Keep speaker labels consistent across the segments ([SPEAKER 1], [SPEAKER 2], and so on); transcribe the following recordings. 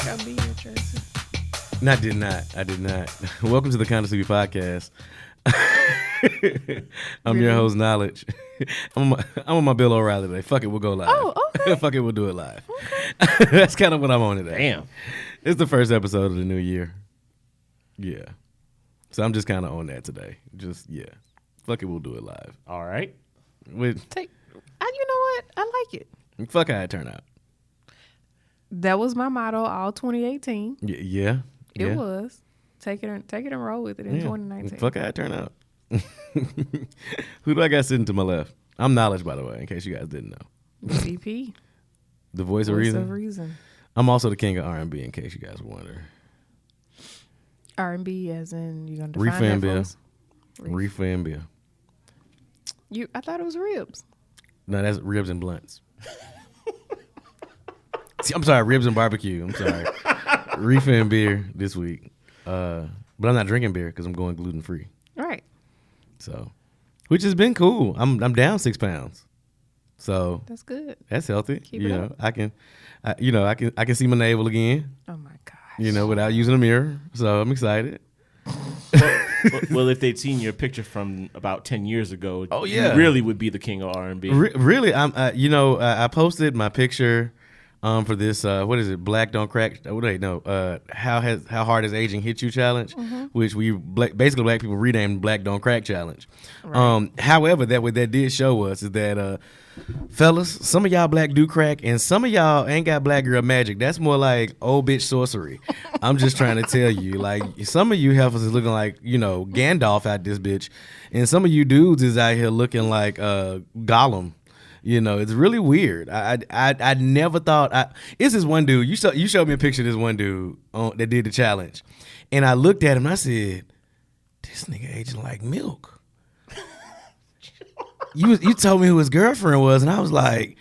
[SPEAKER 1] I'll be your Tracy.
[SPEAKER 2] No, I did not. Welcome to the Kind of Sleepy Podcast. I'm your host, Knowledge. I'm on my Bill O'Reilly today. Fuck it, we'll go live.
[SPEAKER 1] Oh, okay.
[SPEAKER 2] Fuck it, we'll do it live.
[SPEAKER 1] Okay.
[SPEAKER 2] That's kind of what I'm on today.
[SPEAKER 3] Damn.
[SPEAKER 2] It's the first episode of the new year. Yeah. So I'm just kind of on that today. Fuck it, we'll do it live.
[SPEAKER 3] All right.
[SPEAKER 1] You know what? I like it.
[SPEAKER 2] Fuck how it turned out.
[SPEAKER 1] That was my motto all 2018.
[SPEAKER 2] Yeah.
[SPEAKER 1] It was. Take it and roll with it in 2019.
[SPEAKER 2] Fuck how it turned out. Who do I got sitting to my left? I'm Knowledge, by the way, in case you guys didn't know.
[SPEAKER 1] VP.
[SPEAKER 2] The voice of reason.
[SPEAKER 1] Reason.
[SPEAKER 2] I'm also the king of R&B, in case you guys were wondering.
[SPEAKER 1] R&B as in you're gonna define that for us?
[SPEAKER 2] Reefer and beer.
[SPEAKER 1] I thought it was ribs.
[SPEAKER 2] No, that's ribs and blunts. See, I'm sorry, ribs and barbecue. I'm sorry. Reefer and beer this week. But I'm not drinking beer because I'm going gluten free.
[SPEAKER 1] All right.
[SPEAKER 2] So, which has been cool. I'm down 6 pounds. So
[SPEAKER 1] that's good.
[SPEAKER 2] That's healthy.
[SPEAKER 1] Keep it up.
[SPEAKER 2] I can see my navel again.
[SPEAKER 1] Oh my gosh.
[SPEAKER 2] Without using a mirror. So I'm excited.
[SPEAKER 3] Well, if they'd seen your picture from about 10 years ago,
[SPEAKER 2] you
[SPEAKER 3] really would be the king of R&B.
[SPEAKER 2] Really, I posted my picture for this what is it? Black Don't Crack. Wait, no. How hard has aging hit you challenge, which we basically black people renamed Black Don't Crack challenge. Right. However, what that did show us is that fellas, some of y'all black do crack, and some of y'all ain't got black girl magic. That's more like old bitch sorcery. I'm just trying to tell you, like, some of you heifers is looking like, Gandalf out this bitch, and some of you dudes is out here looking like Gollum. It's really weird. I never thought. It's this one dude. You showed me a picture of this one dude that did the challenge, and I looked at him and I said, "This nigga aging like milk." You told me who his girlfriend was, and I was like,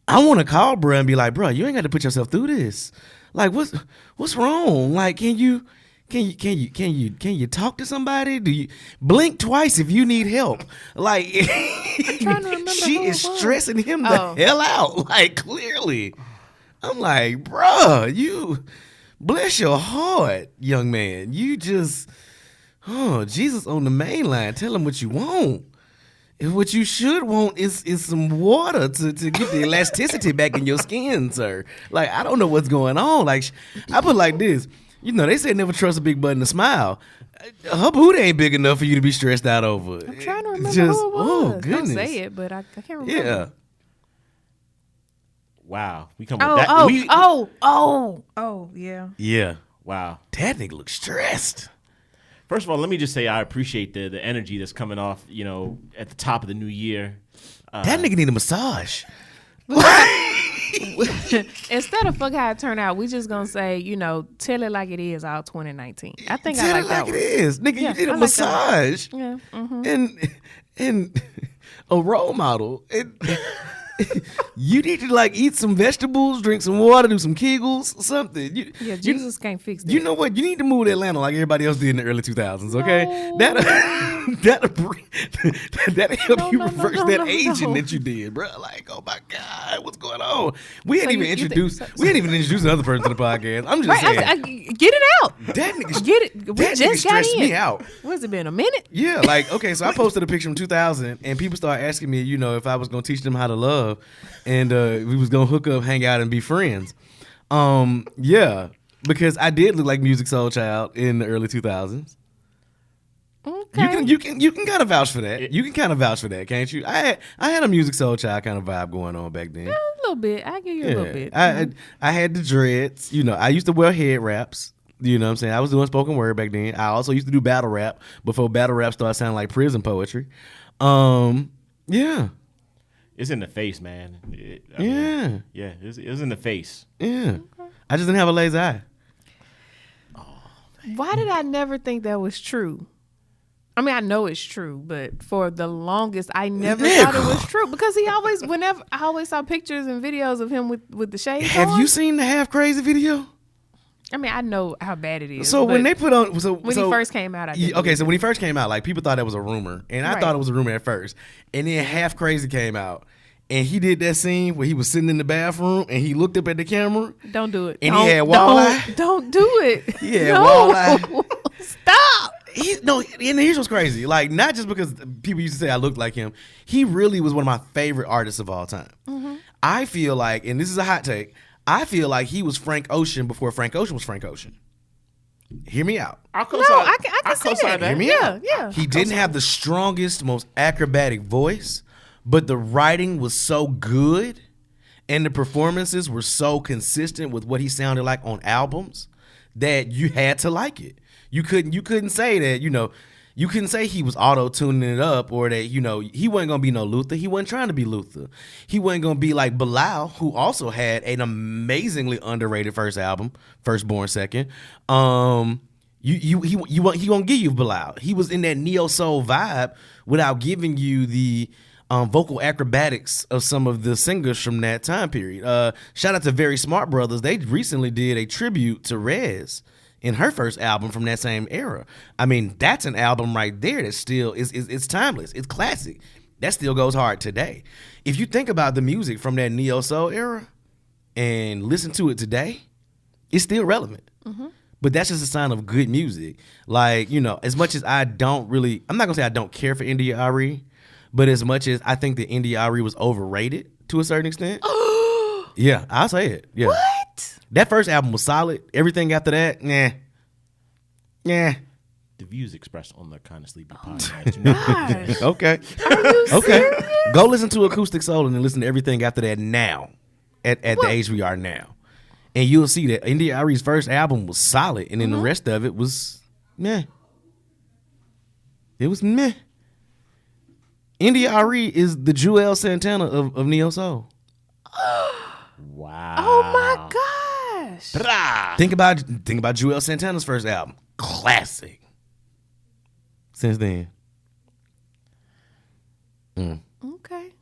[SPEAKER 2] I want to call bruh and be like, bruh, you ain't got to put yourself through this. Like, what's wrong? Like, can you talk to somebody? Do you blink twice if you need help? Like,
[SPEAKER 1] I'm trying to remember
[SPEAKER 2] she
[SPEAKER 1] who
[SPEAKER 2] is
[SPEAKER 1] it was.
[SPEAKER 2] stressing him the hell out. Like, clearly, I'm like, bruh, you bless your heart, young man. You just, Jesus on the main line. Tell him what you want. What you should want is some water to get the elasticity back in your skin, sir. Like, I don't know what's going on. Like, I put it like this. They say never trust a big button to smile. Her booty ain't big enough for you to be stressed out over.
[SPEAKER 1] I'm trying to remember
[SPEAKER 2] Just,
[SPEAKER 1] who it was.
[SPEAKER 2] Oh, goodness.
[SPEAKER 1] Don't say it, but I can't remember.
[SPEAKER 2] Yeah.
[SPEAKER 3] Wow. We come with that.
[SPEAKER 1] Yeah.
[SPEAKER 2] Yeah.
[SPEAKER 3] Wow.
[SPEAKER 2] That nigga looks stressed.
[SPEAKER 3] First of all, let me just say I appreciate the energy that's coming off, at the top of the new year.
[SPEAKER 2] That nigga need a massage.
[SPEAKER 1] Instead of fuck how it turned out, we just gonna say, tell it like it is all 2019. I think
[SPEAKER 2] Tell
[SPEAKER 1] I like
[SPEAKER 2] it
[SPEAKER 1] that
[SPEAKER 2] like
[SPEAKER 1] one.
[SPEAKER 2] it is. Nigga,
[SPEAKER 1] Yeah,
[SPEAKER 2] you did
[SPEAKER 1] I
[SPEAKER 2] a
[SPEAKER 1] like
[SPEAKER 2] massage.
[SPEAKER 1] Yeah. Mm-hmm.
[SPEAKER 2] And a role model. You need to eat some vegetables, drink some water, do some Kegels, something.
[SPEAKER 1] Jesus can't fix that.
[SPEAKER 2] You know what? You need to move to Atlanta like everybody else did in the early 2000s, okay?
[SPEAKER 1] No.
[SPEAKER 2] That'll help you
[SPEAKER 1] No,
[SPEAKER 2] reverse
[SPEAKER 1] no,
[SPEAKER 2] that
[SPEAKER 1] no,
[SPEAKER 2] aging
[SPEAKER 1] no.
[SPEAKER 2] that you did, bro. Like, oh my God, what's going on? We
[SPEAKER 1] So
[SPEAKER 2] ain't even
[SPEAKER 1] you think-
[SPEAKER 2] introduced. We ain't even introduced another person to the podcast. I'm just saying.
[SPEAKER 1] I get it out.
[SPEAKER 2] That nigga,
[SPEAKER 1] Get it. We
[SPEAKER 2] that nigga
[SPEAKER 1] just got
[SPEAKER 2] stressed
[SPEAKER 1] in.
[SPEAKER 2] me out.
[SPEAKER 1] What's it been, a minute?
[SPEAKER 2] Yeah, okay, so I posted a picture from 2000, and people started asking me, if I was going to teach them how to love, and we was going to hook up, hang out, and be friends. Yeah, because I did look like Music Soul Child in the early 2000s.
[SPEAKER 1] Okay.
[SPEAKER 2] You can kind of vouch for that. You can kind of vouch for that, can't you? I had a Music Soul Child kind of vibe going on back then.
[SPEAKER 1] A little bit. I give you a little bit.
[SPEAKER 2] I had the dreads. I used to wear head wraps. You know what I'm saying? I was doing spoken word back then. I also used to do battle rap before battle rap started sounding like prison poetry. Yeah.
[SPEAKER 3] It's in the face, man. It was in the face.
[SPEAKER 2] Yeah. Okay. I just didn't have a lazy eye.
[SPEAKER 1] Why did I never think that was true? I mean, I know it's true, but for the longest, I never thought it was true because whenever I always saw pictures and videos of him with the shades on.
[SPEAKER 2] Have you seen the Half Crazy video?
[SPEAKER 1] I mean, I know how bad it is.
[SPEAKER 2] So when they put on,
[SPEAKER 1] when he first came out, I didn't
[SPEAKER 2] okay. So when he first came out, people thought that was a rumor, and I thought it was a rumor at first, and then Half Crazy came out, and he did that scene where he was sitting in the bathroom and he looked up at the camera.
[SPEAKER 1] Don't do it.
[SPEAKER 2] And he had walleye.
[SPEAKER 1] Don't do it.
[SPEAKER 2] He had walleye.
[SPEAKER 1] Stop.
[SPEAKER 2] And here's what's crazy. Like, not just because people used to say I looked like him. He really was one of my favorite artists of all time. Mm-hmm. I feel like, and this is a hot take, I feel like he was Frank Ocean before Frank Ocean was Frank Ocean. Hear me out.
[SPEAKER 1] I can see that.
[SPEAKER 2] Hear me out.
[SPEAKER 1] Yeah.
[SPEAKER 2] He didn't have the strongest, most acrobatic voice, but the writing was so good and the performances were so consistent with what he sounded like on albums that you had to like it. You couldn't say that, you couldn't say he was auto-tuning it up or that, he wasn't going to be no Luther. He wasn't trying to be Luther. He wasn't going to be like Bilal, who also had an amazingly underrated first album, Firstborn Second. He won't give you Bilal. He was in that neo-soul vibe without giving you the vocal acrobatics of some of the singers from that time period. Shout out to Very Smart Brothers. They recently did a tribute to Rez in her first album from that same era. I mean, that's an album right there that still is timeless. It's classic. That still goes hard today. If you think about the music from that neo-soul era and listen to it today, it's still relevant. Mm-hmm. But that's just a sign of good music. Like, as much as I'm not going to say I don't care for ERRBODY, but as much as I think that ERRBODY was overrated to a certain extent. Yeah, I'll say it. Yeah.
[SPEAKER 1] What?
[SPEAKER 2] That first album was solid. Everything after that, nah.
[SPEAKER 3] The views expressed on the Kind of Sleepy podcast.
[SPEAKER 2] Okay.
[SPEAKER 1] Are you serious?
[SPEAKER 2] Go listen to Acoustic Soul and then listen to everything after that now, at the age we are now. And you'll see that ERRBODY's first album was solid, and then the rest of it was meh. It was meh. ERRBODY is the Joel Santana of Neo Soul.
[SPEAKER 3] Wow.
[SPEAKER 1] Oh my gosh.
[SPEAKER 2] Think about Joel Santana's first album. Classic. Since then.
[SPEAKER 1] Okay.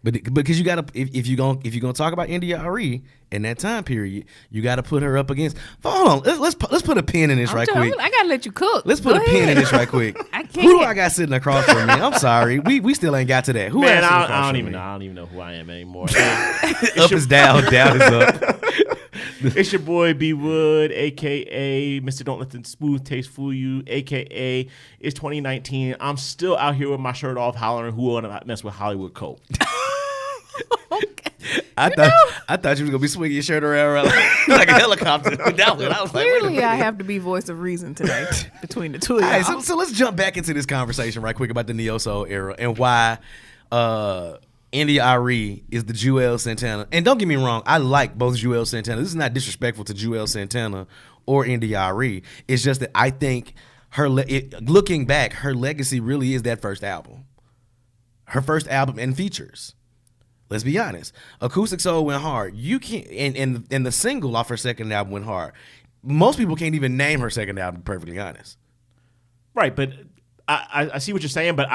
[SPEAKER 2] But because you gotta, if you're gonna talk about ERRBODY in that time period, you gotta put her up against. Hold on, let's put a pin in this quick.
[SPEAKER 1] I gotta let you cook.
[SPEAKER 2] Let's put a pin in this right quick.
[SPEAKER 1] I can't.
[SPEAKER 2] Who do I got sitting across from me? I'm sorry, we still ain't got to that. Who?
[SPEAKER 3] Man, I don't even know who I am anymore.
[SPEAKER 2] Up is down, down is up.
[SPEAKER 3] It's your boy B Wood, aka Mr. Don't Let the Smooth Taste Fool You, aka it's 2019. I'm still out here with my shirt off, hollering, "Who wanna mess with Hollywood Cope?"
[SPEAKER 1] Okay.
[SPEAKER 2] I thought you was gonna be swinging your shirt around like a helicopter.
[SPEAKER 1] Clearly, I have to be voice of reason today between the two of y'all.
[SPEAKER 2] All right, so let's jump back into this conversation right quick about the Neo Soul era and why ERRBODY is the Joel Santana. And don't get me wrong, I like both Joel Santana. This is not disrespectful to Joel Santana or ERRBODY. It's just that I think looking back, her legacy really is that first album. Her first album and features. Let's be honest. Acoustic Soul went hard. You can't, and the single off her second album went hard. Most people can't even name her second album, to be perfectly honest.
[SPEAKER 3] Right, but I see what you're saying, but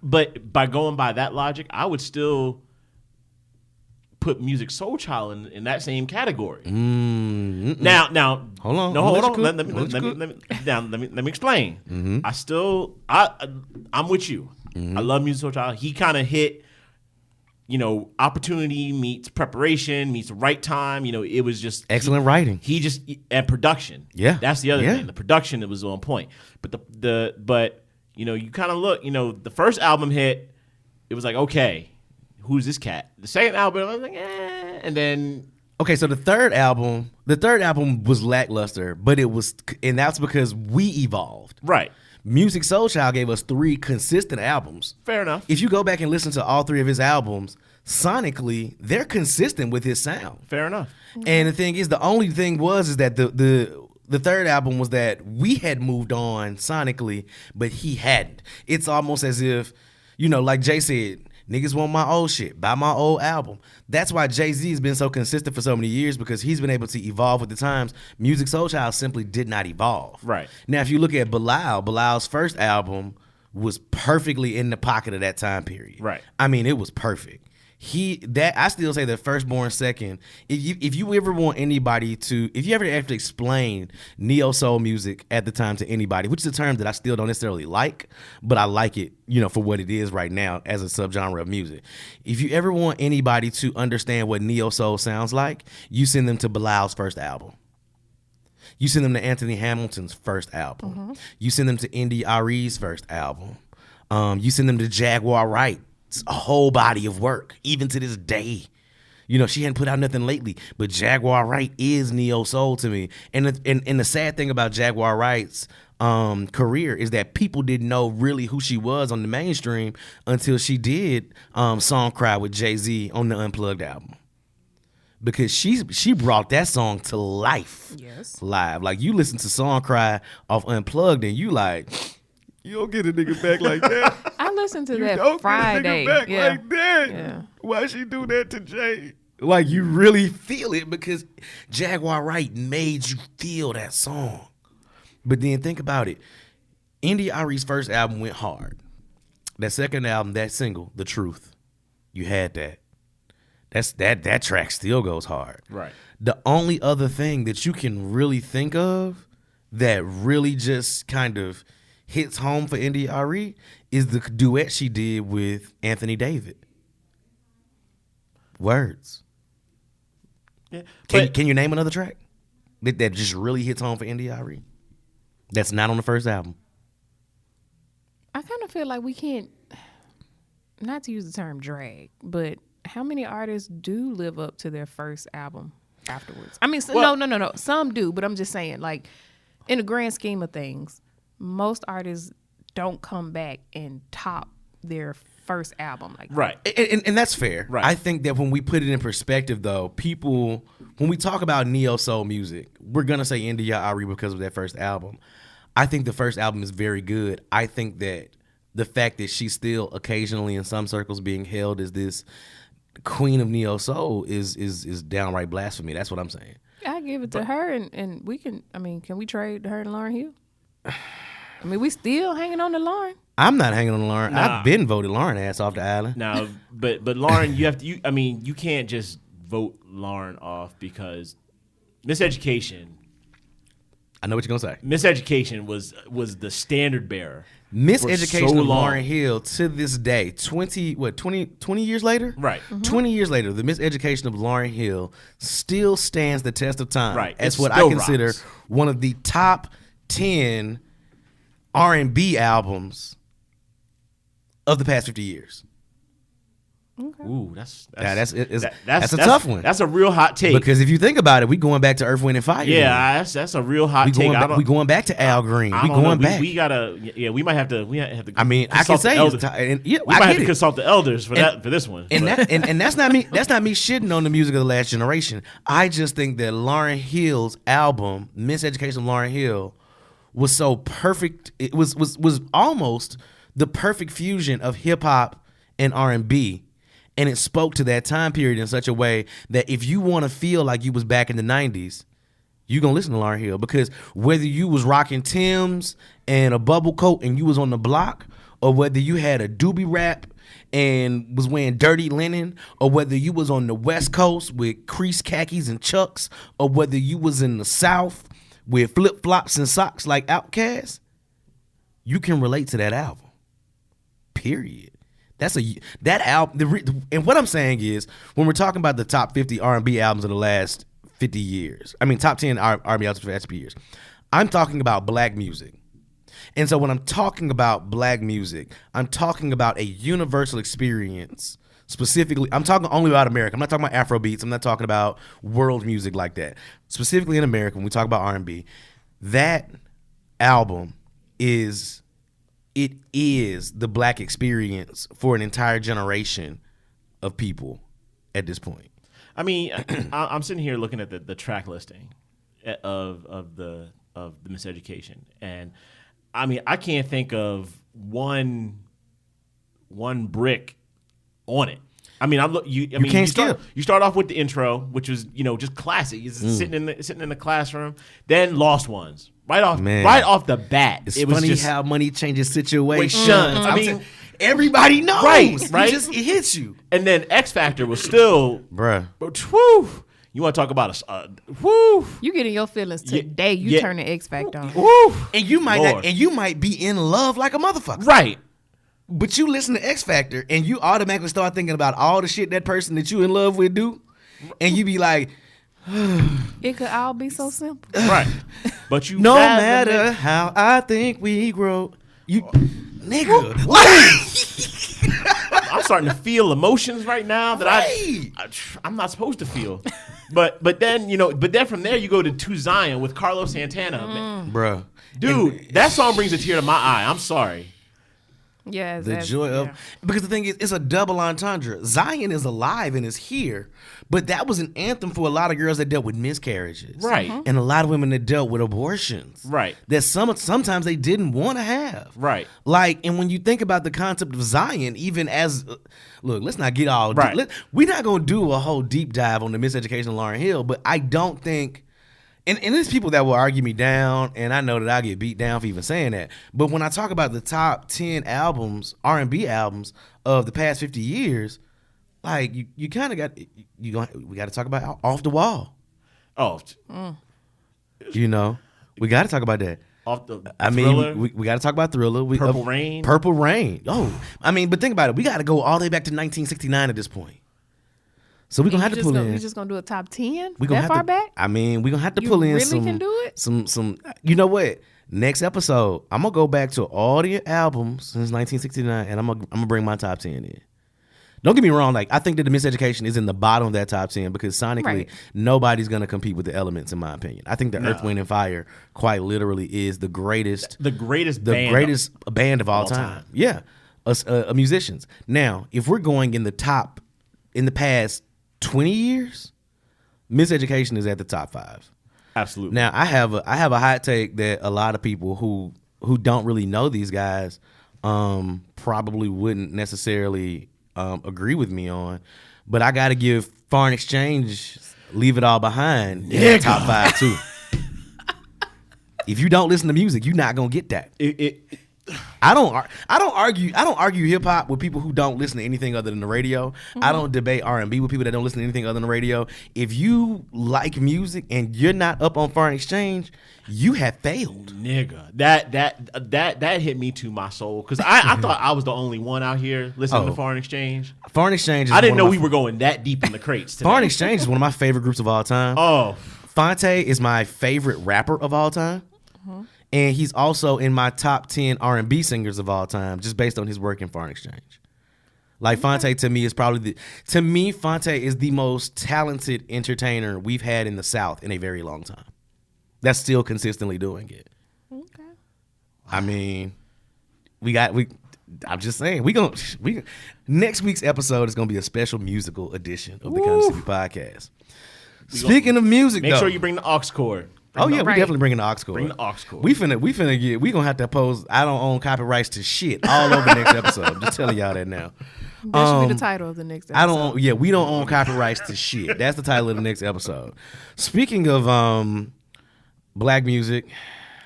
[SPEAKER 3] but by going by that logic, I would still put Music Soul Child in that same category. Now, hold on. No, hold on. Let me explain. I'm with you. I love Music Soul Child. He kind of hit, opportunity meets preparation meets the right time. It was just
[SPEAKER 2] excellent writing.
[SPEAKER 3] And production.
[SPEAKER 2] Yeah,
[SPEAKER 3] that's the other thing. The production, it was on point. But you kind of look. The first album hit. It was like, okay, who's this cat? The second album, I was like, and then.
[SPEAKER 2] Okay, so the third album was lackluster, but and that's because we evolved.
[SPEAKER 3] Right.
[SPEAKER 2] Music Soul Child gave us 3 consistent albums.
[SPEAKER 3] Fair enough.
[SPEAKER 2] If you go back and listen to all 3 of his albums, sonically, they're consistent with his sound.
[SPEAKER 3] Fair enough.
[SPEAKER 2] And the thing is, the only thing is that the third album was that we had moved on sonically, but he hadn't. It's almost as if, like Jay said, niggas want my old shit, buy my old album. That's why Jay-Z has been so consistent for so many years, because he's been able to evolve with the times. Music Soul Child simply did not evolve.
[SPEAKER 3] Right.
[SPEAKER 2] Now, if you look at Bilal's first album was perfectly in the pocket of that time period.
[SPEAKER 3] Right.
[SPEAKER 2] I mean, it was perfect. I still say that Firstborn second. If you ever want anybody to, if you ever have to explain neo soul music at the time to anybody, which is a term that I still don't necessarily like, but I like it, for what it is right now as a subgenre of music. If you ever want anybody to understand what neo soul sounds like, you send them to Bilal's first album. You send them to Anthony Hamilton's first album. Mm-hmm. You send them to ERRBODY's first album. You send them to Jaguar Wright. A whole body of work, even to this day. She hadn't put out nothing lately, but Jaguar Wright is neo soul to me. And the sad thing about Jaguar Wright's career is that people didn't know really who she was on the mainstream until she did Song Cry with Jay-Z on the Unplugged album. Because she brought that song to life.
[SPEAKER 1] Yes.
[SPEAKER 2] Live. Like, you listen to Song Cry off Unplugged and you like, you don't get a nigga back like that.
[SPEAKER 1] I listened to
[SPEAKER 2] you
[SPEAKER 1] that
[SPEAKER 2] don't
[SPEAKER 1] Friday.
[SPEAKER 2] Get a nigga back like that. Yeah. Why she do that to Jay? Like, you really feel it because Jaguar Wright made you feel that song. But then think about it. ERRBODY's first album went hard. That second album, that single, The Truth, you had that. That track still goes hard.
[SPEAKER 3] Right.
[SPEAKER 2] The only other thing that you can really think of that really just kind of hits home for ERRBODY is the duet she did with Anthony David. Words.
[SPEAKER 3] Yeah,
[SPEAKER 2] can you name another track that just really hits home for ERRBODY? That's not on the first album.
[SPEAKER 1] I kind of feel like we can't, not to use the term drag, but how many artists do live up to their first album afterwards? I mean, no. Some do, but I'm just saying, like, in the grand scheme of things, most artists don't come back and top their first album like that.
[SPEAKER 2] Right. And that's fair.
[SPEAKER 3] Right.
[SPEAKER 2] I think that when we put it in perspective, though, people, when we talk about neo soul music, we're going to say ERRBODY because of that first album. I think the first album is very good. I think that the fact that she's still occasionally in some circles being held as this queen of neo soul is downright blasphemy. That's what I'm saying.
[SPEAKER 1] I give it to her, and we can, can we trade her and Lauryn Hill? We still hanging on to Lauryn.
[SPEAKER 2] I'm not hanging on to Lauryn.
[SPEAKER 3] Nah.
[SPEAKER 2] I've been voted Lauryn ass off the island.
[SPEAKER 3] No, but Lauryn, you can't just vote Lauryn off because Miseducation.
[SPEAKER 2] I know what you're gonna say.
[SPEAKER 3] Miseducation was the standard bearer.
[SPEAKER 2] Miseducation of Lauryn Hill to this day, 20 years later?
[SPEAKER 3] Right.
[SPEAKER 1] Mm-hmm.
[SPEAKER 2] 20 years later, the Miseducation of Lauryn Hill still stands the test of time.
[SPEAKER 3] Right.
[SPEAKER 2] As what I consider one of the top 10 R&B albums of the past 50 years.
[SPEAKER 1] Okay.
[SPEAKER 3] Ooh, that's
[SPEAKER 2] a tough one.
[SPEAKER 3] That's a real hot take.
[SPEAKER 2] Because if you think about it, we going back to Earth, Wind, and Fire.
[SPEAKER 3] Yeah, that's a real hot take.
[SPEAKER 2] We going back to Al Green. We going back.
[SPEAKER 3] We gotta. Yeah, we might have to.
[SPEAKER 2] I mean, I can say
[SPEAKER 3] we might have to consult the elders for this one.
[SPEAKER 2] And that's not me. That's not me shitting on the music of the last generation. I just think that Lauryn Hill's album, Miseducation of Lauryn Hill, was so perfect. It was almost the perfect fusion of hip hop and R&B. And it spoke to that time period in such a way that if you want to feel like you was back in the 90s, you going to listen to Lauryn Hill. Because whether you was rocking Timbs and a bubble coat and you was on the block, or whether you had a doobie wrap and was wearing dirty linen, or whether you was on the West Coast with creased khakis and chucks, or whether you was in the South with flip-flops and socks like Outkast, you can relate to that album. Period. That album, and what I'm saying is, when we're talking about the top 50 R&B albums of the last 50 years, top 10 R&B albums for the last 50 years, I'm talking about black music. And so when I'm talking about black music, I'm talking about a universal experience. Specifically, I'm talking only about America. I'm not talking about Afro beats. I'm not talking about world music like that. Specifically in America, when we talk about R&B, that album is the black experience for an entire generation of people at this point.
[SPEAKER 3] I'm sitting here looking at the track listing of the Miseducation, and I can't think of one brick on it. You start off with the intro, which was just classic. You're sitting in the classroom. Then Lost Ones. Right off the bat.
[SPEAKER 2] It's funny how money changes situations. everybody knows.
[SPEAKER 3] Right.
[SPEAKER 2] It hits you.
[SPEAKER 3] And then X Factor was still,
[SPEAKER 2] Bruh.
[SPEAKER 3] woo. You want to talk about woo?
[SPEAKER 1] You getting your feelings today. You turn the X Factor on.
[SPEAKER 3] Woo.
[SPEAKER 2] And you might be in love like a motherfucker.
[SPEAKER 3] Right.
[SPEAKER 2] But you listen to X Factor and you automatically start thinking about all the shit that person that you in love with do. And you be like,
[SPEAKER 1] it could all be so simple.
[SPEAKER 3] Right. But you
[SPEAKER 2] no matter how I think we grow, you nigga.
[SPEAKER 3] I'm starting to feel emotions right now that I'm not supposed to feel. But then from there you go to Zion with Carlos Santana.
[SPEAKER 2] Bruh.
[SPEAKER 3] Dude, that song brings a tear to my eye. I'm sorry.
[SPEAKER 1] Yeah,
[SPEAKER 2] the joy of because the thing is, it's a double entendre. Zion is alive and is here, but that was an anthem for a lot of girls that dealt with miscarriages,
[SPEAKER 3] right?
[SPEAKER 2] And a lot of women that dealt with abortions,
[SPEAKER 3] right?
[SPEAKER 2] That sometimes they didn't want to have,
[SPEAKER 3] right?
[SPEAKER 2] Like, and when you think about the concept of Zion, even as look, let's not get all
[SPEAKER 3] right.
[SPEAKER 2] We're not gonna do a whole deep dive on the miseducation of Lauryn Hill, but I don't think. And there's people that will argue me down, and I know that I get beat down for even saying that. But when I talk about the top 10 albums, R&B albums of the past 50 years, like you kind of got we got to talk about Off the Wall.
[SPEAKER 3] Oh,
[SPEAKER 2] we got to talk about that.
[SPEAKER 3] Thriller?
[SPEAKER 2] We got to talk about Thriller.
[SPEAKER 3] Purple Rain.
[SPEAKER 2] Purple Rain. Oh, but think about it. We got to go all the way back to 1969 at this point. So we're gonna have to pull in.
[SPEAKER 1] We're just gonna do a top 10?
[SPEAKER 2] We gonna
[SPEAKER 1] that far back?
[SPEAKER 2] I mean, we're gonna have to pull in some.
[SPEAKER 1] You really can do it?
[SPEAKER 2] Some. You know what? Next episode, I'm gonna go back to all the albums since 1969, and I'm gonna bring my top 10 in. Don't get me wrong. Like, I think that the Miseducation is in the bottom of that top 10 because sonically, nobody's gonna compete with the Elements, in my opinion. I think the Earth, Wind, and Fire quite literally is the greatest band of all time. Yeah, musicians. Now, if we're going in the past 20 years, Miseducation is at the top 5.
[SPEAKER 3] Absolutely.
[SPEAKER 2] Now I have a hot take that a lot of people who don't really know these guys probably wouldn't necessarily agree with me on, but I got to give Foreign Exchange Leave It All Behind in the top 5 too. If you don't listen to music, you're not gonna get that. I don't argue hip hop with people who don't listen to anything other than the radio. Mm-hmm. I don't debate R&B with people that don't listen to anything other than the radio. If you like music and you're not up on Foreign Exchange, you have failed,
[SPEAKER 3] nigga. That hit me to my soul because I thought I was the only one out here listening to Foreign Exchange.
[SPEAKER 2] Foreign Exchange.
[SPEAKER 3] I didn't know we were going that deep in the crates today.
[SPEAKER 2] Foreign Exchange is one of my favorite groups of all time.
[SPEAKER 3] Oh,
[SPEAKER 2] Fonte is my favorite rapper of all time. Mm-hmm. And he's also in my top 10 R&B singers of all time, just based on his work in Foreign Exchange. Like, Fonte to me is Fonte is the most talented entertainer we've had in the South in a very long time. That's still consistently doing it.
[SPEAKER 1] Okay.
[SPEAKER 2] I mean, I'm just saying, next week's episode is gonna be a special musical edition of the Country City Podcast. Speaking of music,
[SPEAKER 3] make sure you bring the aux cord.
[SPEAKER 2] We definitely bringing the aux cord.
[SPEAKER 3] Bring the aux cord.
[SPEAKER 2] We gonna have to post I don't own copyrights to shit all over the next episode. I'm just telling y'all that now.
[SPEAKER 1] That should be the title of the next episode.
[SPEAKER 2] We don't own copyrights to shit. That's the title of the next episode. Speaking of black music,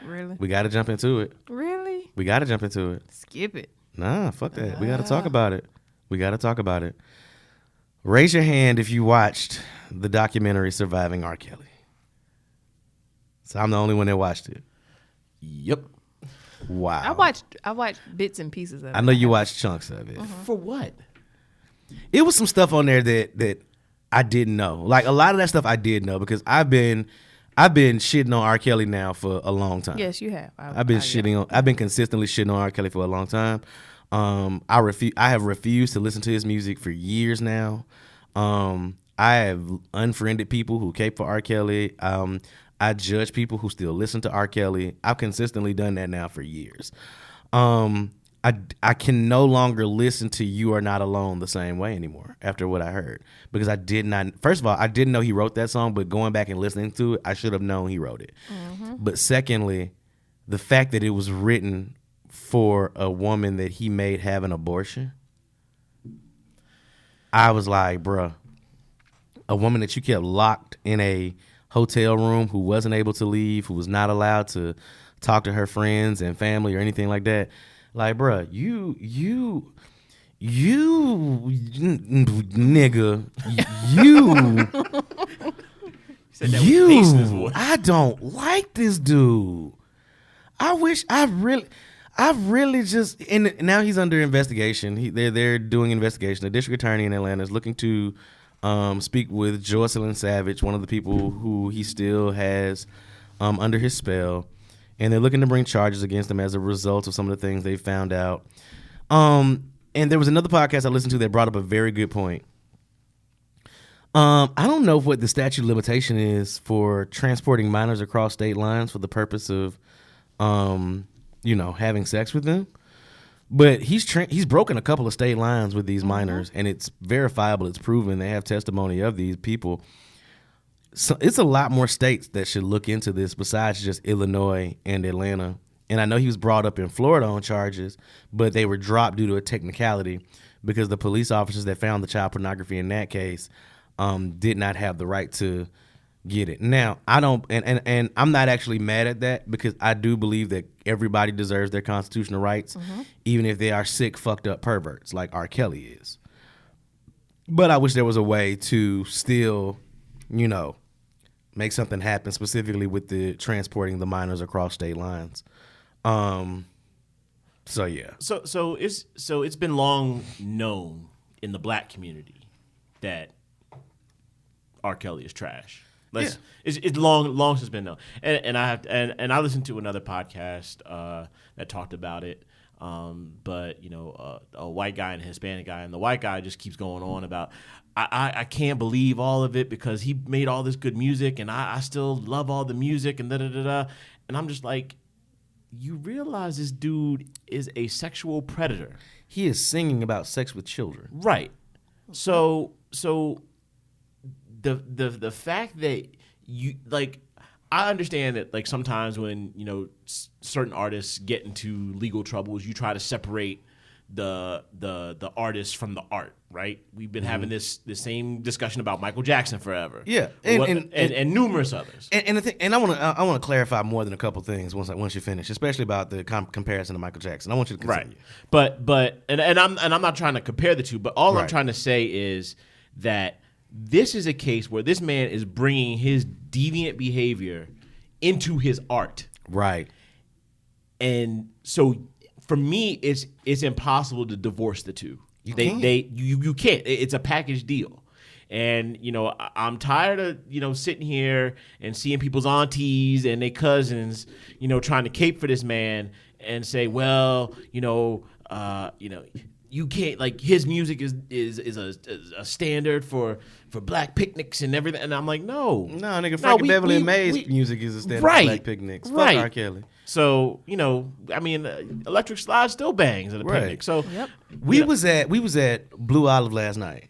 [SPEAKER 1] really?
[SPEAKER 2] We gotta jump into it.
[SPEAKER 1] Really?
[SPEAKER 2] We gotta jump into it.
[SPEAKER 1] Skip it.
[SPEAKER 2] Nah, fuck that. We gotta talk about it. Raise your hand if you watched the documentary Surviving R. Kelly. So I'm the only one that watched it.
[SPEAKER 3] Yep.
[SPEAKER 2] Wow.
[SPEAKER 1] I watched bits and pieces of it.
[SPEAKER 2] I know you watched chunks of it.
[SPEAKER 1] Mm-hmm.
[SPEAKER 3] For what?
[SPEAKER 2] It was some stuff on there that I didn't know. Like, a lot of that stuff I did know because I've been shitting on R. Kelly now for a long time.
[SPEAKER 1] Yes, you have.
[SPEAKER 2] I've been consistently shitting on R. Kelly for a long time. I have refused to listen to his music for years now. I have unfriended people who cape for R. Kelly. I judge people who still listen to R. Kelly. I've consistently done that now for years. I can no longer listen to You Are Not Alone the same way anymore after what I heard. Because first of all, I didn't know he wrote that song, but going back and listening to it, I should have known he wrote it. Mm-hmm. But secondly, the fact that it was written for a woman that he made have an abortion, I was like, bruh, a woman that you kept locked in a hotel room, who wasn't able to leave, who was not allowed to talk to her friends and family or anything like that. Like, bruh, you nigga, I don't like this dude. I really just, and now he's under investigation. They're doing investigation. The district attorney in Atlanta is looking to speak with Joycelyn Savage, one of the people who he still has under his spell, and they're looking to bring charges against him as a result of some of the things they found out. And there was another podcast I listened to that brought up a very good point. I don't know what the statute of limitation is for transporting minors across state lines for the purpose of, having sex with them. But he's broken a couple of state lines with these minors, and it's verifiable. It's proven. They have testimony of these people. So it's a lot more states that should look into this besides just Illinois and Atlanta. And I know he was brought up in Florida on charges, but they were dropped due to a technicality because the police officers that found the child pornography in that case did not have the right to get it. Now, I don't, and I'm not actually mad at that because I do believe that everybody deserves their constitutional rights, even if they are sick, fucked up perverts like R. Kelly is. But I wish there was a way to still, make something happen specifically with the transporting the minors across state lines. So yeah.
[SPEAKER 3] So it's been long known in the black community that R. Kelly is trash. It's long since been known. And I listened to another podcast that talked about it. But a white guy and a Hispanic guy, and the white guy just keeps going on about I can't believe all of it because he made all this good music and I still love all the music and da da da da. And I'm just like, you realize this dude is a sexual predator.
[SPEAKER 2] He is singing about sex with children.
[SPEAKER 3] Right. So the fact that you like, I understand that like sometimes when certain artists get into legal troubles, you try to separate the artist from the art, right? We've been having this same discussion about Michael Jackson forever.
[SPEAKER 2] Yeah,
[SPEAKER 3] and numerous others.
[SPEAKER 2] And the thing, and I want to clarify more than a couple things once you finish, especially about the comparison to Michael Jackson. I want you to continue.
[SPEAKER 3] Right, but I'm not trying to compare the two, but all I'm trying to say is that this is a case where this man is bringing his deviant behavior into his art.
[SPEAKER 2] Right.
[SPEAKER 3] And so for me, it's impossible to divorce the two. You can't. It's a package deal. And, I'm tired of, sitting here and seeing people's aunties and their cousins, trying to cape for this man and say, well, you can't, like, his music is a standard for black picnics and everything. And I'm like, no.
[SPEAKER 2] No, nigga, Frankie Beverly and Mays music is a standard for black picnics. Fuck R. Kelly.
[SPEAKER 3] So, Electric Slide still bangs at a picnic. So
[SPEAKER 2] we was at Blue Olive last night.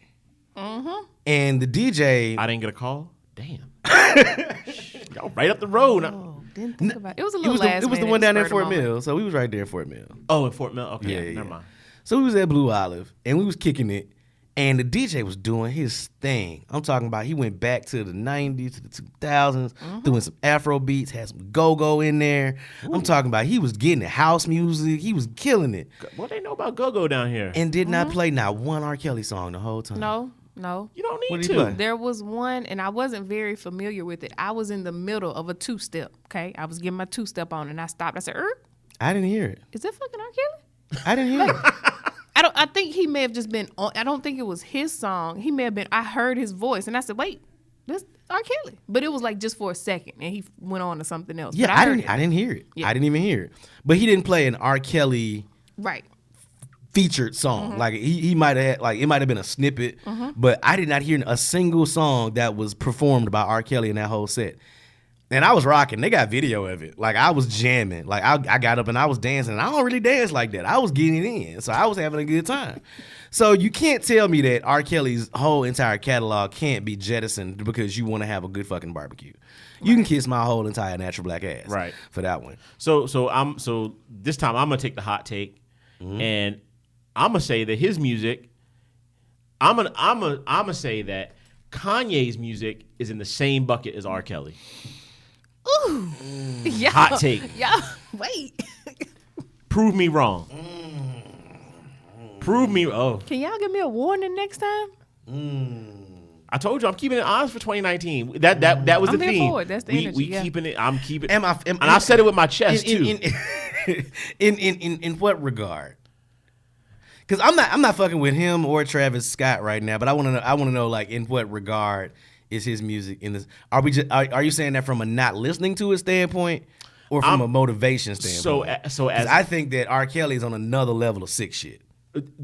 [SPEAKER 2] Mm-hmm. And the DJ,
[SPEAKER 3] I didn't get a call. Damn. Y'all right up the road.
[SPEAKER 1] Oh, didn't think about it. It was a little
[SPEAKER 2] It was the one down there in Fort Mill. So we was right there in Fort Mill.
[SPEAKER 3] Oh, in Fort Mill? Okay, never mind.
[SPEAKER 2] So we was at Blue Olive, and we was kicking it, and the DJ was doing his thing. I'm talking about he went back to the 90s, to the 2000s, doing some Afro beats, had some go-go in there. Ooh. I'm talking about he was getting the house music. He was killing it.
[SPEAKER 3] What they know about go-go down here?
[SPEAKER 2] And did not play not one R. Kelly song the whole time.
[SPEAKER 1] No.
[SPEAKER 3] You don't need to.
[SPEAKER 1] There was one, and I wasn't very familiar with it. I was in the middle of a two-step, okay? I was getting my two-step on, and I stopped. I said,
[SPEAKER 2] I didn't hear it.
[SPEAKER 1] Is that fucking R. Kelly?
[SPEAKER 2] I didn't hear it.
[SPEAKER 1] I think he may have just been on. I don't think it was his song. He may have been. I heard his voice, and I said, "Wait, this R. Kelly." But it was like just for a second, and he went on to something else.
[SPEAKER 2] Yeah, I didn't hear it. Yeah. I didn't even hear it. But he didn't play an R. Kelly featured song. Like he might have had, like it might have been a snippet, but I did not hear a single song that was performed by R. Kelly in that whole set. And I was rocking. They got video of it. Like, I was jamming. Like, I got up and I was dancing. And I don't really dance like that. I was getting in. So I was having a good time. So you can't tell me that R. Kelly's whole entire catalog can't be jettisoned because you want to have a good fucking barbecue. You can kiss my whole entire natural black ass for that one.
[SPEAKER 3] So this time I'm gonna take the hot take, and I'm gonna say that his music, I'm gonna say that Kanye's music is in the same bucket as R. Kelly.
[SPEAKER 1] Ooh. Yeah.
[SPEAKER 3] Hot take.
[SPEAKER 1] Yeah. Wait.
[SPEAKER 3] Prove me wrong. Prove me. Oh,
[SPEAKER 1] Can y'all give me a warning next time?
[SPEAKER 3] I told you I'm keeping it honest for 2019. That was
[SPEAKER 1] I'm
[SPEAKER 3] the
[SPEAKER 1] here
[SPEAKER 3] theme.
[SPEAKER 1] for it. That's the
[SPEAKER 3] we
[SPEAKER 1] energy,
[SPEAKER 3] we
[SPEAKER 1] yeah.
[SPEAKER 3] keeping it. I'm keeping.
[SPEAKER 2] And
[SPEAKER 3] I said it with my chest too.
[SPEAKER 2] In what regard? Because I'm not fucking with him or Travis Scott right now, but I want to know like in what regard is his music in this? Are you saying that from a not listening to it standpoint, or from a motivation standpoint?
[SPEAKER 3] So as
[SPEAKER 2] I think that R. Kelly is on another level of sick shit.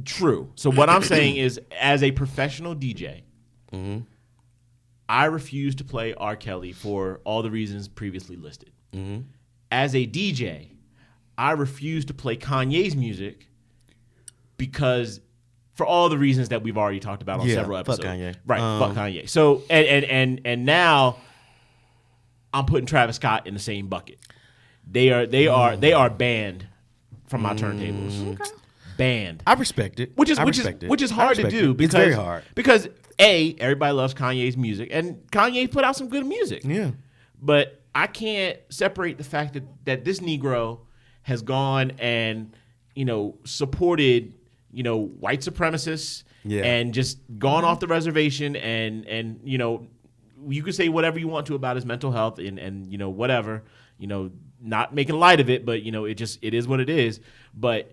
[SPEAKER 3] True. So what I'm saying is, as a professional DJ, I refuse to play R. Kelly for all the reasons previously listed. As a DJ, I refuse to play Kanye's music because for all the reasons that we've already talked about on several episodes.
[SPEAKER 2] Fuck Kanye.
[SPEAKER 3] Right, fuck Kanye. So and now I'm putting Travis Scott in the same bucket. They are banned from my turntables.
[SPEAKER 1] Okay.
[SPEAKER 3] Banned.
[SPEAKER 2] I respect it.
[SPEAKER 3] Which is hard to do because
[SPEAKER 2] it's very hard.
[SPEAKER 3] Because everybody loves Kanye's music and Kanye put out some good music.
[SPEAKER 2] Yeah.
[SPEAKER 3] But I can't separate the fact that this Negro has gone and, supported, white supremacists and just gone off the reservation and you can say whatever you want to about his mental health and whatever, not making light of it, but it is what it is. But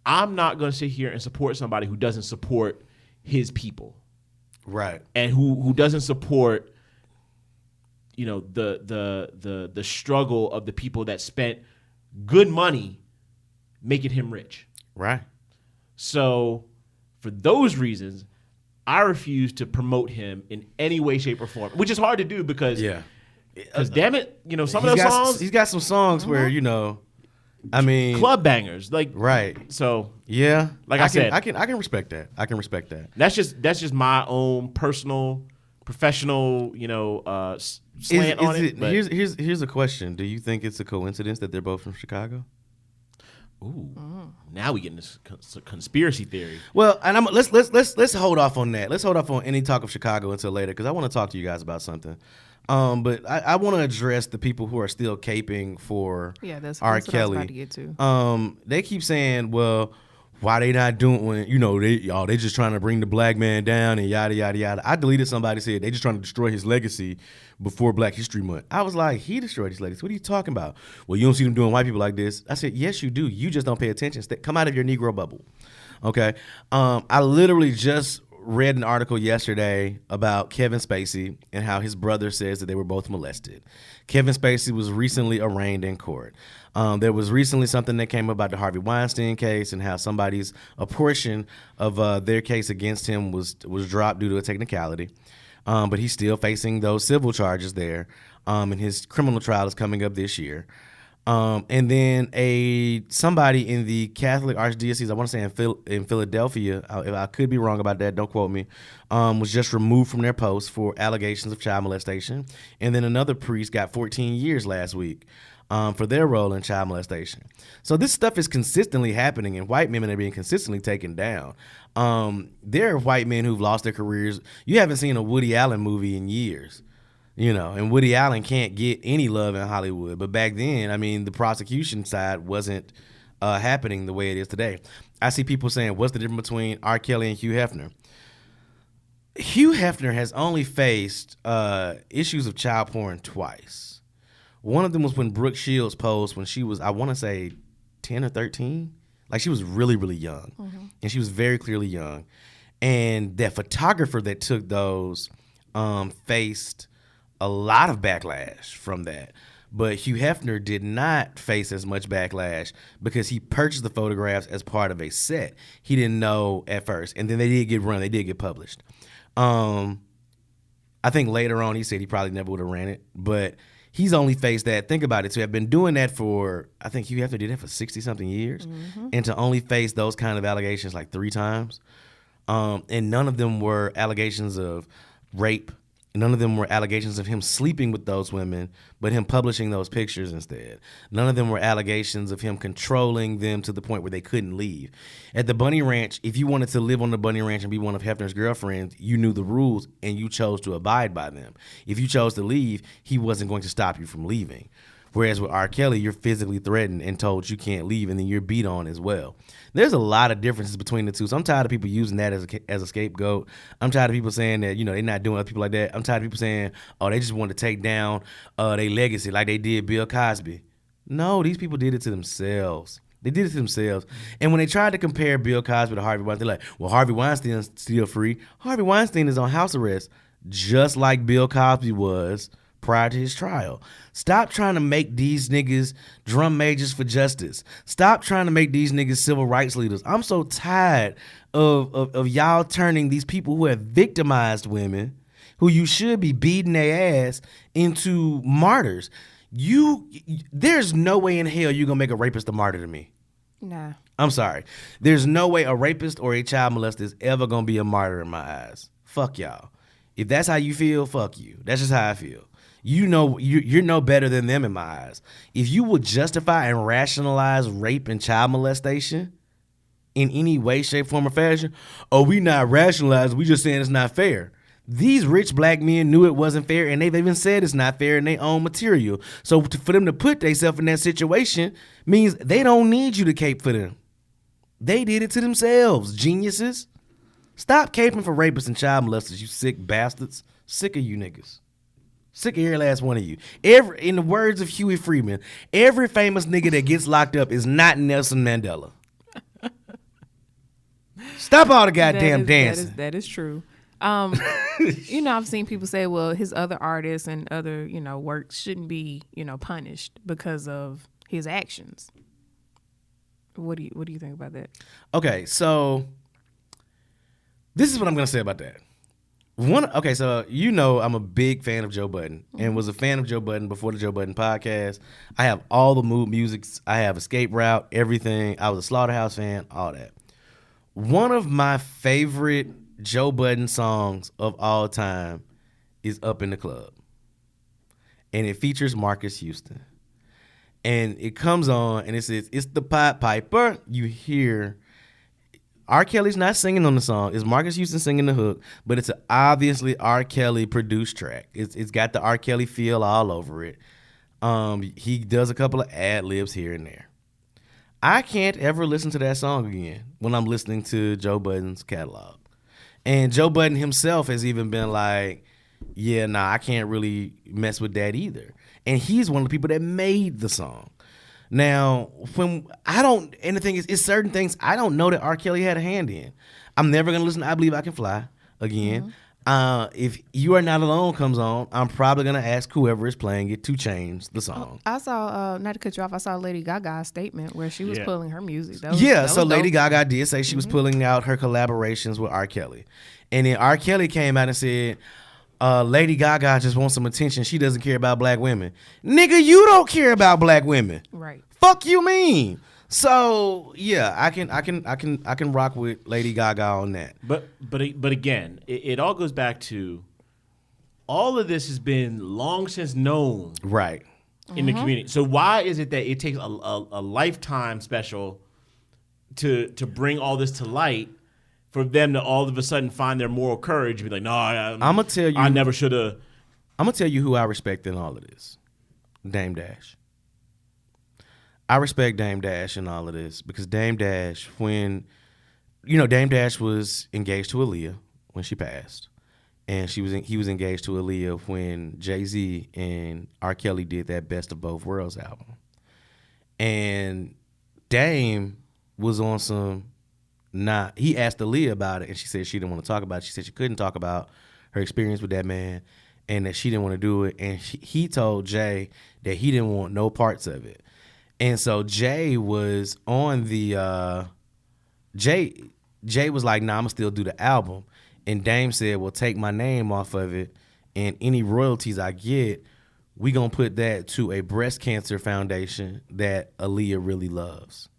[SPEAKER 3] I'm not going to sit here and support somebody who doesn't support his people.
[SPEAKER 2] Right.
[SPEAKER 3] And who doesn't support the struggle of the people that spent good money making him rich.
[SPEAKER 2] Right.
[SPEAKER 3] So for those reasons, I refuse to promote him in any way, shape, or form, which is hard to do because damn it, some of those songs.
[SPEAKER 2] He's got some songs where, I mean,
[SPEAKER 3] club bangers. Like
[SPEAKER 2] right.
[SPEAKER 3] So
[SPEAKER 2] yeah.
[SPEAKER 3] Like I said.
[SPEAKER 2] I can respect that. I can respect that.
[SPEAKER 3] That's just my own personal, professional, slant on it. But
[SPEAKER 2] Here's a question. Do you think it's a coincidence that they're both from Chicago?
[SPEAKER 3] Ooh, now we get into conspiracy theory.
[SPEAKER 2] Well, and let's hold off on that. Let's hold off on any talk of Chicago until later because I want to talk to you guys about something. But I want to address the people who are still caping for
[SPEAKER 1] that's
[SPEAKER 2] R.
[SPEAKER 1] what
[SPEAKER 2] Kelly.
[SPEAKER 1] I was about to get to.
[SPEAKER 2] They keep saying, well, why they not doing they just trying to bring the black man down and yada yada yada. I deleted somebody said they just trying to destroy his legacy before Black History Month. I was like, he destroyed his legacy. What are you talking about? Well, you don't see them doing white people like this. I said, yes, you do. You just don't pay attention. Come out of your Negro bubble. Okay. I literally just read an article yesterday about Kevin Spacey and how his brother says that they were both molested. Kevin Spacey was recently arraigned in court. There was recently something that came about the Harvey Weinstein case and how a portion of their case against him was dropped due to a technicality. But he's still facing those civil charges there. And his criminal trial is coming up this year. And then somebody in the Catholic Archdiocese, I want to say in Philadelphia, if I could be wrong about that, don't quote me, was just removed from their post for allegations of child molestation. And then another priest got 14 years last week for their role in child molestation. So this stuff is consistently happening, and white men are being consistently taken down. There are white men who've lost their careers. You haven't seen a Woody Allen movie in years. And Woody Allen can't get any love in Hollywood. But back then, I mean, the prosecution side wasn't happening the way it is today. I see people saying, what's the difference between R. Kelly and Hugh Hefner? Hugh Hefner has only faced issues of child porn twice. One of them was when Brooke Shields posed when she was, I want to say, 10 or 13. Like, she was really, really young. Mm-hmm. And she was very clearly young. And that photographer that took those faced a lot of backlash from that. But Hugh Hefner did not face as much backlash because he purchased the photographs as part of a set. He didn't know at first. And then they did get run. They did get published. I think later on he said he probably never would have ran it. But he's only faced that. Think about it. So I've been doing that for, I think Hugh Hefner did that for 60-something years. Mm-hmm. And to only face those kind of allegations like 3 times. And none of them were allegations of rape. None of them were allegations of him sleeping with those women, but him publishing those pictures instead. None of them were allegations of him controlling them to the point where they couldn't leave. At the Bunny Ranch, if you wanted to live on the Bunny Ranch and be one of Hefner's girlfriends, you knew the rules and you chose to abide by them. If you chose to leave, he wasn't going to stop you from leaving. Whereas with R. Kelly, you're physically threatened and told you can't leave, and then you're beat on as well. There's a lot of differences between the two. So I'm tired of people using that as a scapegoat. I'm tired of people saying that, they're not doing other people like that. I'm tired of people saying, oh, they just want to take down their legacy like they did Bill Cosby. No, these people did it to themselves. They did it to themselves. And when they tried to compare Bill Cosby to Harvey Weinstein, they're like, well, Harvey Weinstein's still free. Harvey Weinstein is on house arrest, just like Bill Cosby was prior to his trial. Stop trying to make these niggas drum majors for justice. Stop trying to make these niggas civil rights leaders. I'm so tired of y'all turning these people who have victimized women, who you should be beating their ass, into martyrs. There's no way in hell you're gonna make a rapist a martyr to me.
[SPEAKER 1] Nah.
[SPEAKER 2] I'm sorry. There's no way a rapist or a child molester is ever gonna be a martyr in my eyes. Fuck y'all. If that's how you feel, fuck you. That's just how I feel. You're no better than them in my eyes. If you would justify and rationalize rape and child molestation in any way, shape, form, or fashion, we not rationalizing, we just saying it's not fair. These rich black men knew it wasn't fair, and they've even said it's not fair in their own material. So for them to put themselves in that situation means they don't need you to cape for them. They did it to themselves, geniuses. Stop caping for rapists and child molesters, you sick bastards. Sick of you niggas. Sick of every last one of you. In the words of Huey Freeman, every famous nigga that gets locked up is not Nelson Mandela. Stop all the goddamn dancing.
[SPEAKER 1] That is true. I've seen people say, well, his other artists and other, works shouldn't be, punished because of his actions. What do you think about that?
[SPEAKER 2] Okay, so this is what I'm going to say about that. So I'm a big fan of Joe Budden and was a fan of Joe Budden before the Joe Budden podcast. I have all the mood musics. I have Escape Route, everything. I was a Slaughterhouse fan, all that. One of my favorite Joe Budden songs of all time is Up in the Club. And it features Marcus Houston. And it comes on and it says, it's the Pied Piper. You hear R. Kelly's not singing on the song. It's Marcus Houston singing the hook, but it's an obviously R. Kelly produced track. It's got the R. Kelly feel all over it. He does a couple of ad-libs here and there. I can't ever listen to that song again when I'm listening to Joe Budden's catalog. And Joe Budden himself has even been like, yeah, nah, I can't really mess with that either. And he's one of the people that made the song. Now, and the thing is, it's certain things I don't know that R. Kelly had a hand in. I'm never going to listen to I Believe I Can Fly again. If You Are Not Alone comes on, I'm probably going to ask whoever is playing it to change the song.
[SPEAKER 1] I saw, not to cut you off, I saw Lady Gaga's statement where she was pulling her music.
[SPEAKER 2] So Lady Gaga did say she was pulling out her collaborations with R. Kelly. And then R. Kelly came out and said, Lady Gaga just wants some attention. She doesn't care about black women. Nigga, you don't care about black women.
[SPEAKER 1] Right.
[SPEAKER 2] Fuck you mean? So yeah, I can rock with Lady Gaga on that.
[SPEAKER 3] But again, it all goes back to all of this has been long since known,
[SPEAKER 2] right,
[SPEAKER 3] in the community. So why is it that it takes a lifetime special to bring all this to light? For them to all of a sudden find their moral courage and be like, no, I'm gonna tell you, I never should have.
[SPEAKER 2] I'm gonna tell you who I respect in all of this. Dame Dash. I respect Dame Dash in all of this because Dame Dash, Dame Dash was engaged to Aaliyah when she passed, and he was engaged to Aaliyah when Jay-Z and R. Kelly did that Best of Both Worlds album, and Dame was on some. He asked Aaliyah about it, and she said she didn't want to talk about it. She said she couldn't talk about her experience with that man, and that she didn't want to do it. And he told Jay that he didn't want no parts of it. And so Jay was on the Jay was like, "Nah, I'm gonna still do the album." And Dame said, "Well, take my name off of it, and any royalties I get, we gonna put that to a breast cancer foundation that Aaliyah really loves."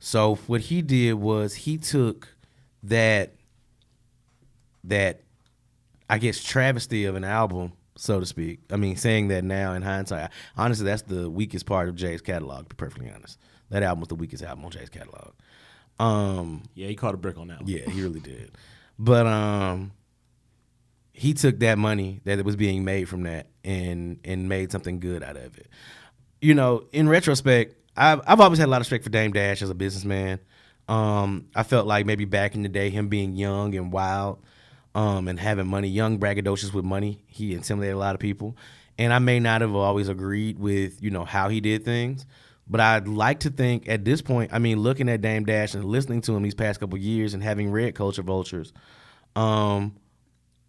[SPEAKER 2] So what he did was he took that I guess travesty of an album, so to speak. I mean, saying that now in hindsight, honestly, that's the weakest part of Jay's catalog, to be perfectly honest. That album was the weakest album on Jay's catalog.
[SPEAKER 3] Yeah, he caught a brick on that one.
[SPEAKER 2] Yeah, he really did. But he took that money that was being made from that and made something good out of it. you know, in retrospect, I've always had a lot of respect for Dame Dash as a businessman. I felt like maybe back in the day, him being young and wild, and having money, young, braggadocious with money, he intimidated a lot of people. And I may not have always agreed with, you know, how he did things, but I'd like to think at this point, I mean, looking at Dame Dash and listening to him these past couple of years and having read Culture Vultures, Dame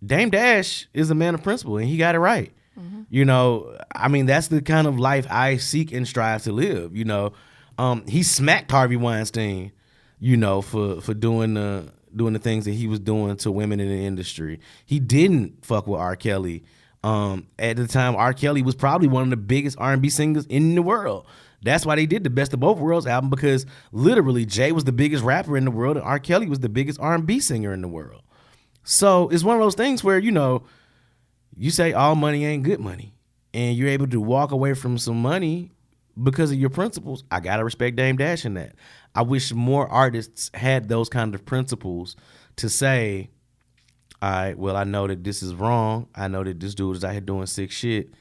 [SPEAKER 2] Dash is a man of principle, and he got it right. Mm-hmm. You know, I mean, that's the kind of life I seek and strive to live. You know, he smacked Harvey Weinstein, you know, for doing the things that he was doing to women in the industry. He didn't fuck with R. Kelly. At the time, R. Kelly was probably one of the biggest R&B singers in the world. That's why they did the Best of Both Worlds album, because literally Jay was the biggest rapper in the world and R. Kelly was the biggest R&B singer in the world. So it's one of those things where, you know, you say all money ain't good money, and you're able to walk away from some money because of your principles. I gotta respect Dame Dash in that. I wish more artists had those kind of principles to say, all right, well, I know that this is wrong. I know that this dude is out here doing sick shit.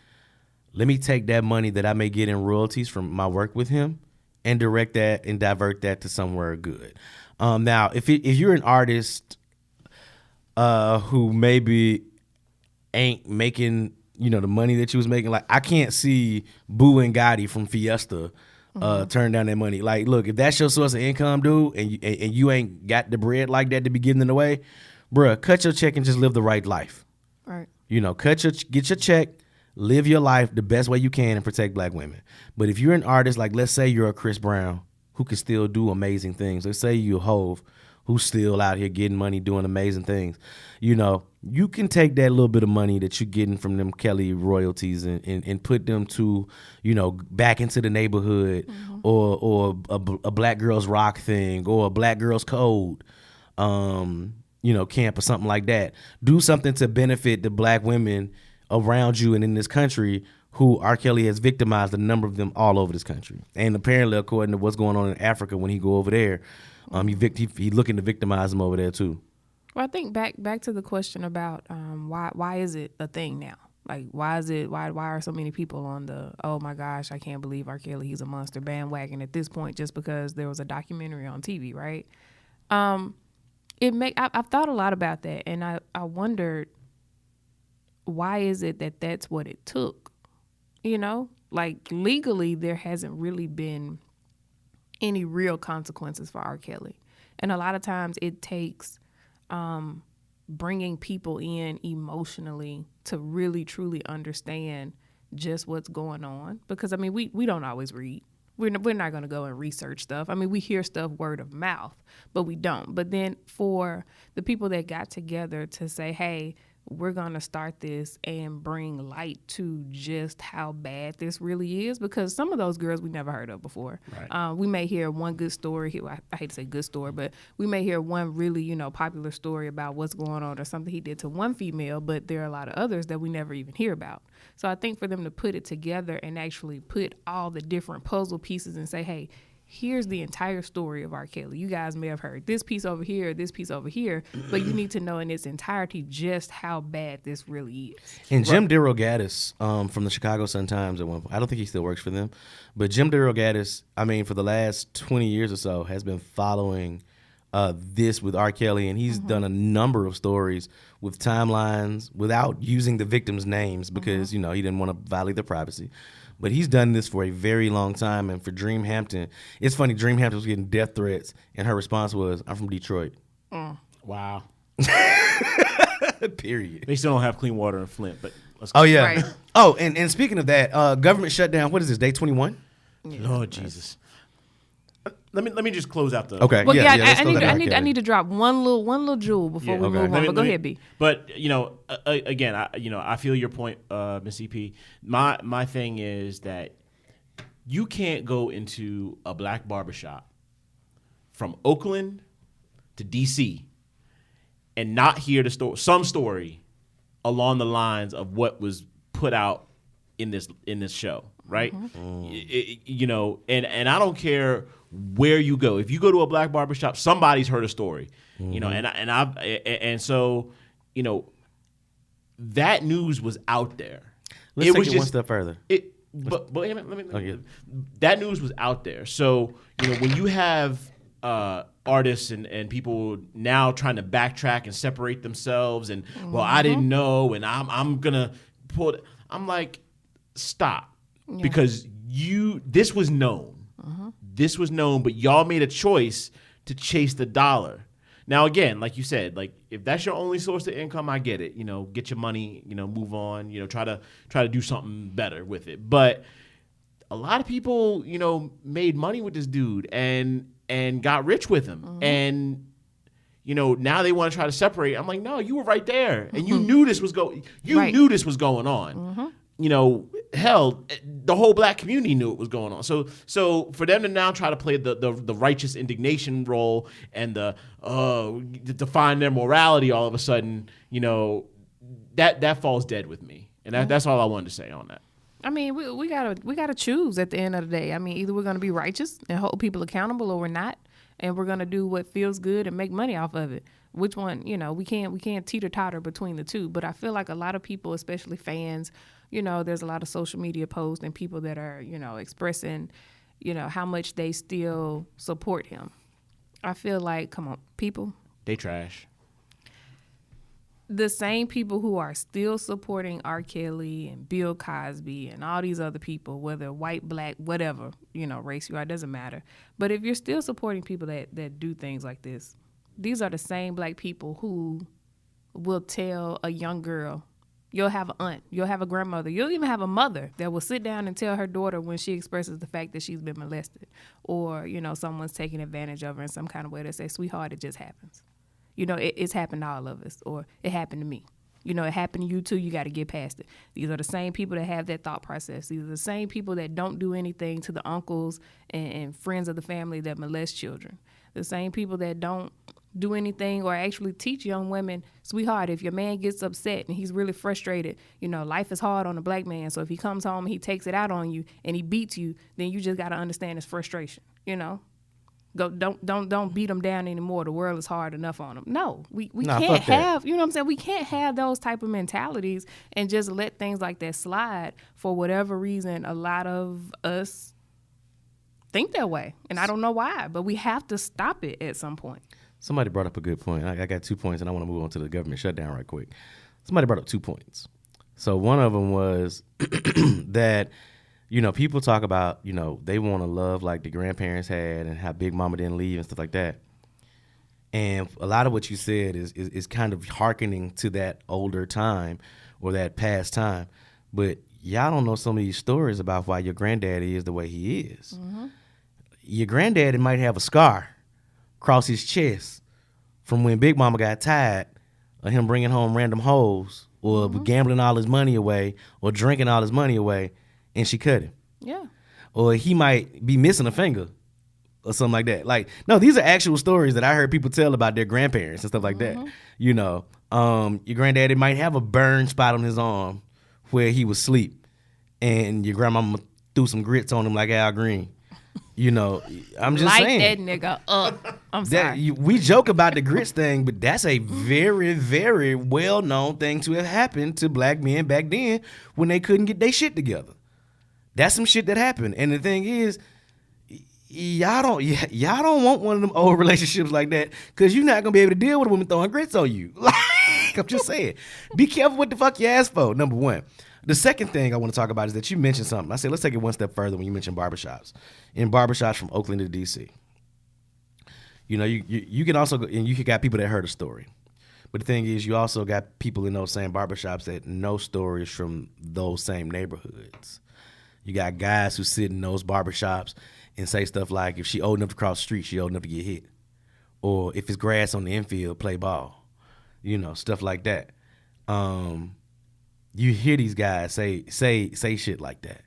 [SPEAKER 2] Let me take that money that I may get in royalties from my work with him and direct that and divert that to somewhere good. Now, if you're an artist who maybe ain't making, you know, the money that you was making, like I can't see Boo and Gotti from Fiesta turn down that money. Like, look, if that's your source of income, dude, and you ain't got the bread like that to be giving it away, bruh, cut your check and just live the right life.
[SPEAKER 1] Right.
[SPEAKER 2] You know, get your check, live your life the best way you can, and protect black women. But if you're an artist, like let's say you're a Chris Brown who can still do amazing things. Let's say you're a Hove who's still out here getting money, doing amazing things. You know, you can take that little bit of money that you're getting from them Kelly royalties and put them to, you know, back into the neighborhood, mm-hmm. or a Black Girls Rock thing, or a Black Girls Code, you know, camp or something like that. Do something to benefit the black women around you and in this country who R. Kelly has victimized, a number of them all over this country. And apparently, according to what's going on in Africa, when he go over there, he looking to victimize them over there too.
[SPEAKER 1] Well, I think back to the question about why is it a thing now? Like, why are so many people on the, oh my gosh, I can't believe R. Kelly, he's a monster bandwagon at this point just because there was a documentary on TV, right? I've thought a lot about that, and I wondered, why is it that that's what it took? You know, like legally there hasn't really been any real consequences for R. Kelly. And a lot of times it takes bringing people in emotionally to really truly understand just what's going on. Because, I mean, we don't always read. We're not going to go and research stuff. I mean, we hear stuff word of mouth, but we don't. But then for the people that got together to say, hey, we're going to start this and bring light to just how bad this really is, because some of those girls we never heard of before. Right. We may hear one good story. I hate to say good story, but we may hear one really, you know, popular story about what's going on or something he did to one female, but there are a lot of others that we never even hear about. So I think for them to put it together and actually put all the different puzzle pieces and say, hey, here's the entire story of R. Kelly. You guys may have heard this piece over here, this piece over here, but you need to know in its entirety just how bad this really is.
[SPEAKER 2] And Jim DeRogatis from the Chicago Sun-Times at one point, I don't think he still works for them, but Jim DeRogatis, I mean, for the last 20 years or so, has been following this with R. Kelly, and he's done a number of stories with timelines without using the victims' names because, you know, he didn't want to violate their privacy. But he's done this for a very long time. And for Dream Hampton, it's funny, Dream Hampton was getting death threats, and her response was, I'm from Detroit.
[SPEAKER 3] Wow.
[SPEAKER 2] Period.
[SPEAKER 3] They still don't have clean water in Flint, but let's
[SPEAKER 2] go. Oh, yeah.
[SPEAKER 1] Right.
[SPEAKER 2] Oh, and speaking of that, government shutdown, what is this, day 21?
[SPEAKER 3] Yeah, Lord Jesus. Let me just close out the.
[SPEAKER 2] Okay.
[SPEAKER 1] Well,
[SPEAKER 2] I
[SPEAKER 1] need to drop one little jewel before we move on. But go ahead, B.
[SPEAKER 3] But you know, again, I feel your point, Miss EP. My thing is that you can't go into a black barbershop from Oakland to DC and not hear some story along the lines of what was put out in this show, right? You know, and I don't care where you go. If you go to a black barbershop, somebody's heard a story, you know, and so, you know, that news was out there.
[SPEAKER 2] Let's take it one step further.
[SPEAKER 3] but let me that news was out there. So when you have artists and people now trying to backtrack and separate themselves, and well, I didn't know, and I'm gonna pull it. I'm like, stop, because this was known. This was known, but y'all made a choice to chase the dollar. Now, again, like you said, like if that's your only source of income, I get it. Get your money, move on, try to do something better with it. But a lot of people, made money with this dude and got rich with him. And now they want to try to separate. I'm like, no, you were right there, and you knew this was knew this was going on. Hell, the whole black community knew it was going on. So for them to now try to play the righteous indignation role and to define their morality all of a sudden, that falls dead with me. And that's all I wanted to say on that.
[SPEAKER 1] I mean, we gotta choose at the end of the day. I mean, either we're gonna be righteous and hold people accountable, or we're not, and we're gonna do what feels good and make money off of it. Which one? We can't teeter-totter between the two. But I feel like a lot of people, especially fans, there's a lot of social media posts and people that are, expressing, how much they still support him. I feel like, come on, people.
[SPEAKER 3] They trash.
[SPEAKER 1] The same people who are still supporting R. Kelly and Bill Cosby and all these other people, whether white, black, whatever, race you are, doesn't matter. But if you're still supporting people that do things like this, these are the same black people who will tell a young girl, you'll have an aunt, you'll have a grandmother, you'll even have a mother that will sit down and tell her daughter when she expresses the fact that she's been molested, or, someone's taking advantage of her in some kind of way, to say, sweetheart, it just happens. It's happened to all of us, or it happened to me. It happened to you too, you got to get past it. These are the same people that have that thought process. These are the same people that don't do anything to the uncles and friends of the family that molest children. The same people that don't do anything or actually teach young women, sweetheart, if your man gets upset and he's really frustrated, life is hard on a black man. So if he comes home and he takes it out on you and he beats you, then you just got to understand his frustration. Don't beat him down anymore. The world is hard enough on him. No, we can't have, we can't have those type of mentalities and just let things like that slide. For whatever reason, a lot of us think that way. And I don't know why, but we have to stop it at some point.
[SPEAKER 2] Somebody brought up a good point. I got 2 points, and I want to move on to the government shutdown right quick. Somebody brought up 2 points. So one of them was that, people talk about, they want to love like the grandparents had and how Big Mama didn't leave and stuff like that. And a lot of what you said is kind of hearkening to that older time or that past time. But y'all don't know some of these stories about why your granddaddy is the way he is. Mm-hmm. Your granddaddy might have a scar across his chest from when Big Mama got tired of him bringing home random hoes or gambling all his money away or drinking all his money away, and she cut him.
[SPEAKER 1] Yeah.
[SPEAKER 2] Or he might be missing a finger or something like that. Like, no, these are actual stories that I heard people tell about their grandparents and stuff like that. Your granddaddy might have a burn spot on his arm where he was asleep, and your grandmama threw some grits on him like Al Green. I'm just saying.
[SPEAKER 1] Light that nigga up. I'm sorry.
[SPEAKER 2] We joke about the grits thing, but that's a very, very well-known thing to have happened to black men back then when they couldn't get their shit together. That's some shit that happened. And the thing is, y'all don't want one of them old relationships like that, because you're not going to be able to deal with a woman throwing grits on you. I'm just saying. Be careful what the fuck you ask for, number one. The second thing I want to talk about is that you mentioned something. I said, let's take it one step further when you mentioned barbershops. In barbershops from Oakland to D.C. You can also go, and you got people that heard a story. But the thing is, you also got people in those same barbershops that know stories from those same neighborhoods. You got guys who sit in those barbershops and say stuff like, if she old enough to cross the street, she old enough to get hit. Or if it's grass on the infield, play ball. Stuff like that. You hear these guys say shit like that.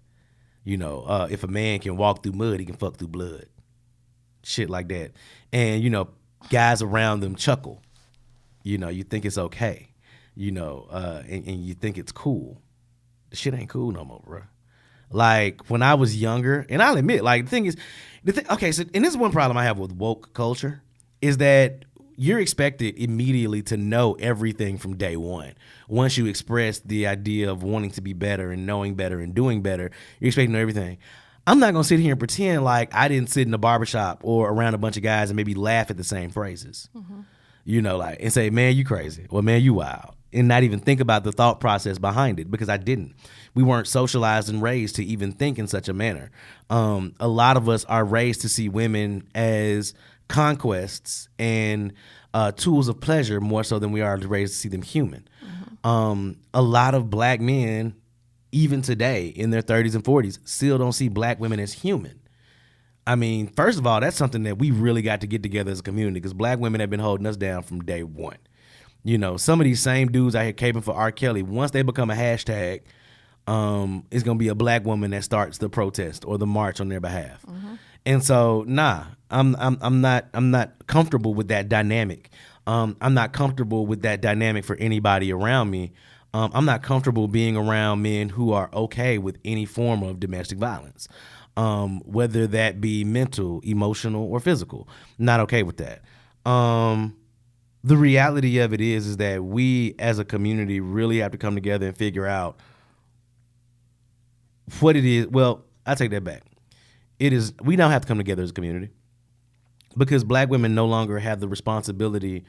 [SPEAKER 2] If a man can walk through mud, he can fuck through blood. Shit like that. And, guys around them chuckle. You think it's okay. And you think it's cool. The shit ain't cool no more, bro. Like, when I was younger, and I'll admit, like, the thing is, okay, so, and this is one problem I have with woke culture, is that you're expected immediately to know everything from day one. Once you express the idea of wanting to be better and knowing better and doing better, you're expected to know everything. I'm not going to sit here and pretend like I didn't sit in a barbershop or around a bunch of guys and maybe laugh at the same phrases. You know, like, and say, man, you crazy. Or, man, you wild. And not even think about the thought process behind it, because I didn't. We weren't socialized and raised to even think in such a manner. A lot of us are raised to see women as conquests and tools of pleasure more so than we are raised to see them human. A lot of black men, even today in their 30s and 40s, still don't see black women as human. I mean, first of all, that's something that we really got to get together as a community, because black women have been holding us down from day one. You know, some of these same dudes out here caping for R. Kelly, once they become a hashtag, it's gonna be a black woman that starts the protest or the march on their behalf. And so, I'm not comfortable with that dynamic. I'm not comfortable with that dynamic for anybody around me. I'm not comfortable being around men who are okay with any form of domestic violence, whether that be mental, emotional, or physical. Not okay with that. The reality of it is that we as a community really have to come together and figure out what it is. Well, I take that back. We don't have to come together as a community, because black women no longer have the responsibility,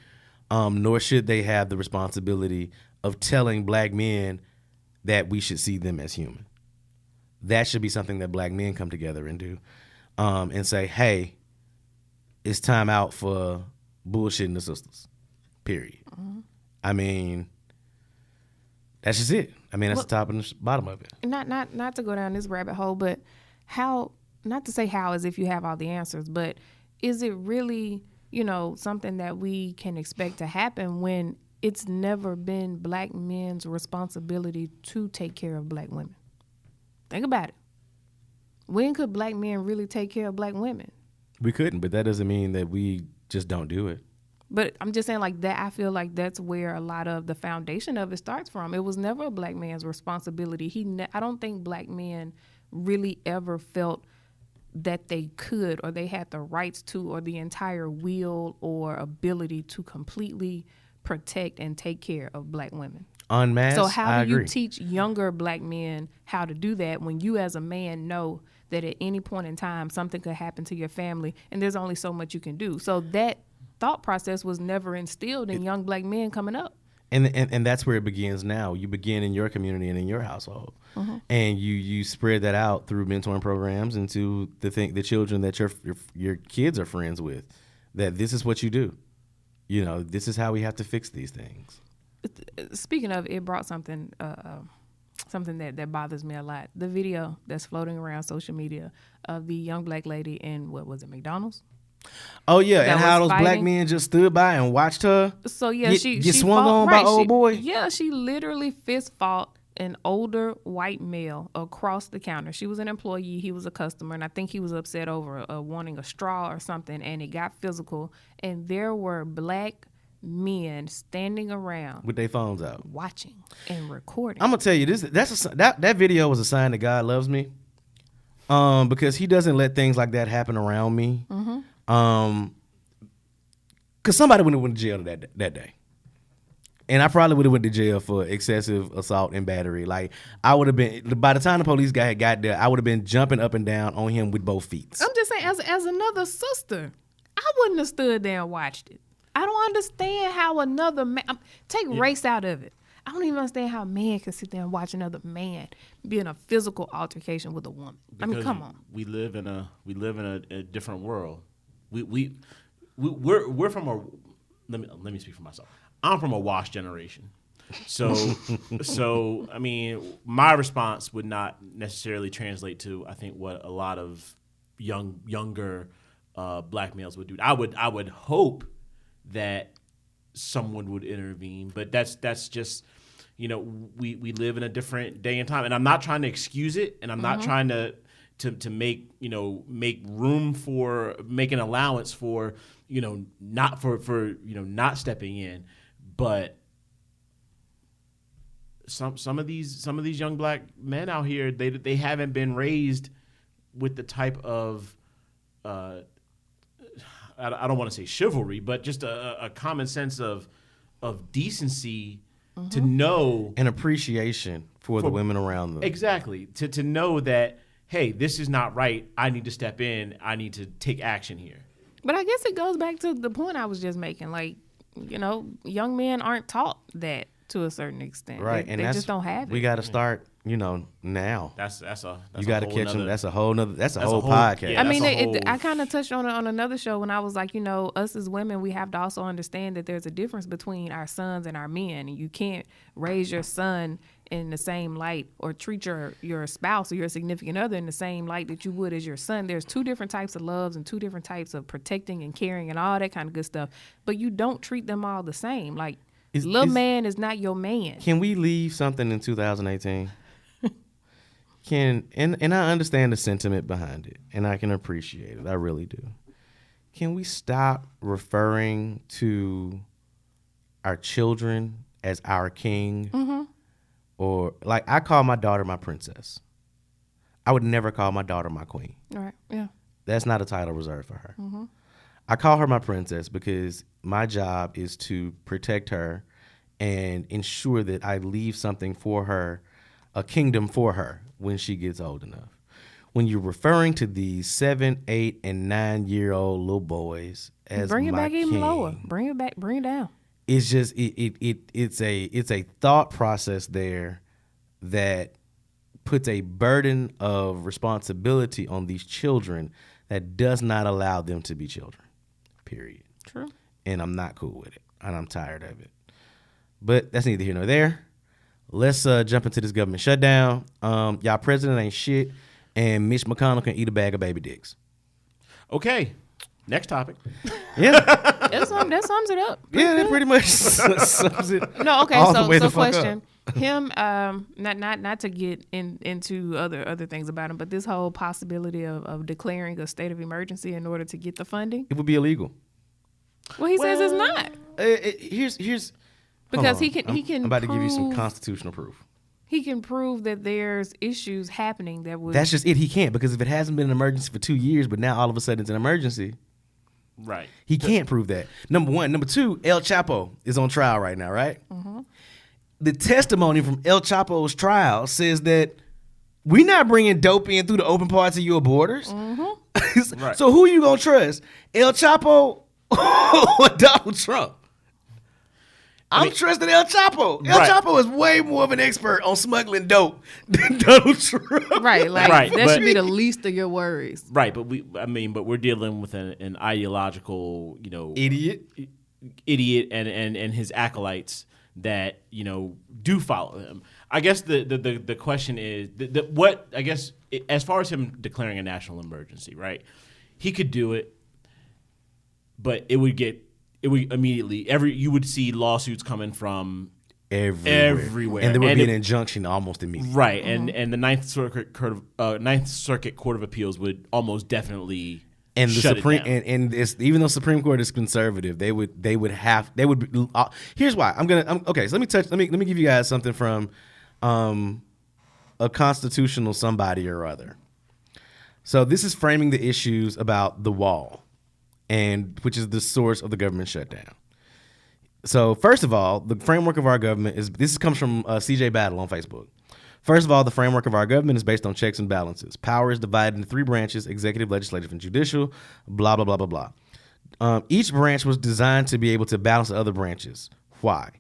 [SPEAKER 2] nor should they have the responsibility of telling black men that we should see them as human. That should be something that black men come together and do, and say, hey, it's time out for bullshitting the sisters, period. I mean, that's just it. I mean, that's the top and the bottom of it.
[SPEAKER 1] Not to go down this rabbit hole, but how, not to say how as if you have all the answers, but is it really, something that we can expect to happen when it's never been black men's responsibility to take care of black women? Think about it. When could black men really take care of black women?
[SPEAKER 2] We couldn't, but that doesn't mean that we just don't do it.
[SPEAKER 1] But I'm just saying, like, that, I feel like that's where a lot of the foundation of it starts from. It was never a black man's responsibility. I don't think black men really ever felt that they could, or they had the rights to, or the entire will or ability to completely protect and take care of black women.
[SPEAKER 2] En masse,
[SPEAKER 1] so how do you
[SPEAKER 2] agree.
[SPEAKER 1] teach younger black men how to do that when you as a man know that at any point in time something could happen to your family and there's only so much you can do? So that thought process was never instilled in young black men coming up.
[SPEAKER 2] And that's where it begins now. You begin in your community and in your household. And you spread that out through mentoring programs into the children that your kids are friends with, that this is what you do. This is how we have to fix these things.
[SPEAKER 1] Speaking of, it brought something that bothers me a lot. The video that's floating around social media of the young black lady in, what was it, McDonald's?
[SPEAKER 2] Oh yeah,
[SPEAKER 1] that
[SPEAKER 2] and how those
[SPEAKER 1] fighting.
[SPEAKER 2] black men just stood by and watched her.
[SPEAKER 1] So yeah, she
[SPEAKER 2] swung
[SPEAKER 1] fought,
[SPEAKER 2] on
[SPEAKER 1] right,
[SPEAKER 2] by old boy.
[SPEAKER 1] Yeah, she literally fist fought an older white male across the counter. She was an employee, he was a customer, and I think he was upset over wanting a straw or something, and it got physical. And there were black men standing around
[SPEAKER 2] with their phones out,
[SPEAKER 1] watching and recording.
[SPEAKER 2] I'm gonna tell you this: that video was a sign that God loves me, because He doesn't let things like that happen around me. Because somebody would have went to jail that day, and I probably would have went to jail for excessive assault and battery. Like, I would have been, by the time the police guy had got there, I would have been jumping up and down on him with both feet.
[SPEAKER 1] I'm just saying, as another sister, I wouldn't have stood there and watched it. I don't understand how another man, take race out of it. I don't even understand how a man can sit there and watch another man be in a physical altercation with a woman.
[SPEAKER 3] Because
[SPEAKER 1] I mean, come on.
[SPEAKER 3] We live in a different world. We're from a, let me speak for myself. I'm from a wash generation. So I mean, my response would not necessarily translate to, I think, what a lot of younger black males would do. I would hope that someone would intervene, but that's just, we live in a different day and time, and I'm not trying to excuse it, and I'm not trying to make room for, make an allowance for not stepping in, but some of these young black men out here, they haven't been raised with the type of I don't want to say chivalry, but just a common sense of decency to know
[SPEAKER 2] an appreciation for the women around them.
[SPEAKER 3] Exactly. To know that, hey, this is not right. I need to step in. I need to take action here.
[SPEAKER 1] But I guess it goes back to the point I was just making. Like, young men aren't taught that to a certain extent.
[SPEAKER 2] Right.
[SPEAKER 1] They just don't have it.
[SPEAKER 2] We got to start, now.
[SPEAKER 3] That's
[SPEAKER 2] you got to catch them. That's a whole
[SPEAKER 3] whole
[SPEAKER 2] podcast.
[SPEAKER 3] Yeah,
[SPEAKER 1] I mean,
[SPEAKER 3] whole...
[SPEAKER 1] I kind of touched on it on another show when I was like, us as women, we have to also understand that there's a difference between our sons and our men. And you can't raise your son in the same light or treat your spouse or your significant other in the same light that you would as your son. There's two different types of loves and two different types of protecting and caring and all that kind of good stuff. But you don't treat them all the same. Like, man is not your man.
[SPEAKER 2] Can we leave something in 2018? And I understand the sentiment behind it, and I can appreciate it. I really do. Can we stop referring to our children as our king? Mm-hmm. Or, like, I call my daughter my princess. I would never call my daughter my queen.
[SPEAKER 1] Right, yeah.
[SPEAKER 2] That's not a title reserved for her.
[SPEAKER 1] Mm-hmm.
[SPEAKER 2] I call her my princess because my job is to protect her and ensure that I leave something for her, a kingdom for her when she gets old enough. When you're referring to these 7, 8, and 9-year-old little boys as
[SPEAKER 1] bring it
[SPEAKER 2] my
[SPEAKER 1] back
[SPEAKER 2] king,
[SPEAKER 1] even lower. Bring it back. Bring it down.
[SPEAKER 2] It's just it's a thought process there that puts a burden of responsibility on these children that does not allow them to be children. Period.
[SPEAKER 1] True.
[SPEAKER 2] And I'm not cool with it, and I'm tired of it. But that's neither here nor there. Let's jump into this government shutdown. Y'all president ain't shit, and Mitch McConnell can eat a bag of baby dicks.
[SPEAKER 3] Okay. Next topic.
[SPEAKER 2] Yeah.
[SPEAKER 1] that sums it up.
[SPEAKER 2] That pretty much sums it.
[SPEAKER 1] No, okay.
[SPEAKER 2] all the way
[SPEAKER 1] So
[SPEAKER 2] the fuck
[SPEAKER 1] question.
[SPEAKER 2] up.
[SPEAKER 1] Him, not to get into other things about him, but this whole possibility of declaring a state of emergency in order to get the funding.
[SPEAKER 2] It would be illegal.
[SPEAKER 1] Well, he says it's not.
[SPEAKER 2] Here's
[SPEAKER 1] because he can.
[SPEAKER 2] I'm about to give you some constitutional proof.
[SPEAKER 1] He can prove that there's issues happening that would.
[SPEAKER 2] That's just it. He can't, because if it hasn't been an emergency for 2 years, but now all of a sudden it's an emergency.
[SPEAKER 3] Right.
[SPEAKER 2] He can't prove that. Number one. Number two, El Chapo is on trial right now, right? Mm-hmm. The testimony from El Chapo's trial says that we're not bringing dope in through the open parts of your borders. Mm-hmm.
[SPEAKER 3] Right.
[SPEAKER 2] So who are you going to trust? El Chapo or Donald Trump? I'm trusting El Chapo. El Chapo is way more of an expert on smuggling dope than Donald Trump.
[SPEAKER 1] Right, like that should be the least of your worries.
[SPEAKER 3] Right, but we're dealing with an ideological,
[SPEAKER 2] idiot
[SPEAKER 3] and his acolytes that do follow him. I guess the question is what I guess as far as him declaring a national emergency, right? He could do it, but it would immediately you would see lawsuits coming from everywhere,
[SPEAKER 2] and there would be an injunction almost immediately,
[SPEAKER 3] right? Mm-hmm. And the Ninth Circuit Court of Appeals would almost definitely shut it down.
[SPEAKER 2] And even though Supreme Court is conservative, they would here's why okay. So let me give you guys something from a constitutional somebody or other. So this is framing the issues about the wall, and which is the source of the government shutdown. So first of all, the framework of our government comes from CJ Battle on Facebook. First of all, the framework of our government is based on checks and balances. Power is divided into 3 branches: executive, legislative, and judicial, blah, blah, blah, blah, blah. Each branch was designed to be able to balance the other branches. Why?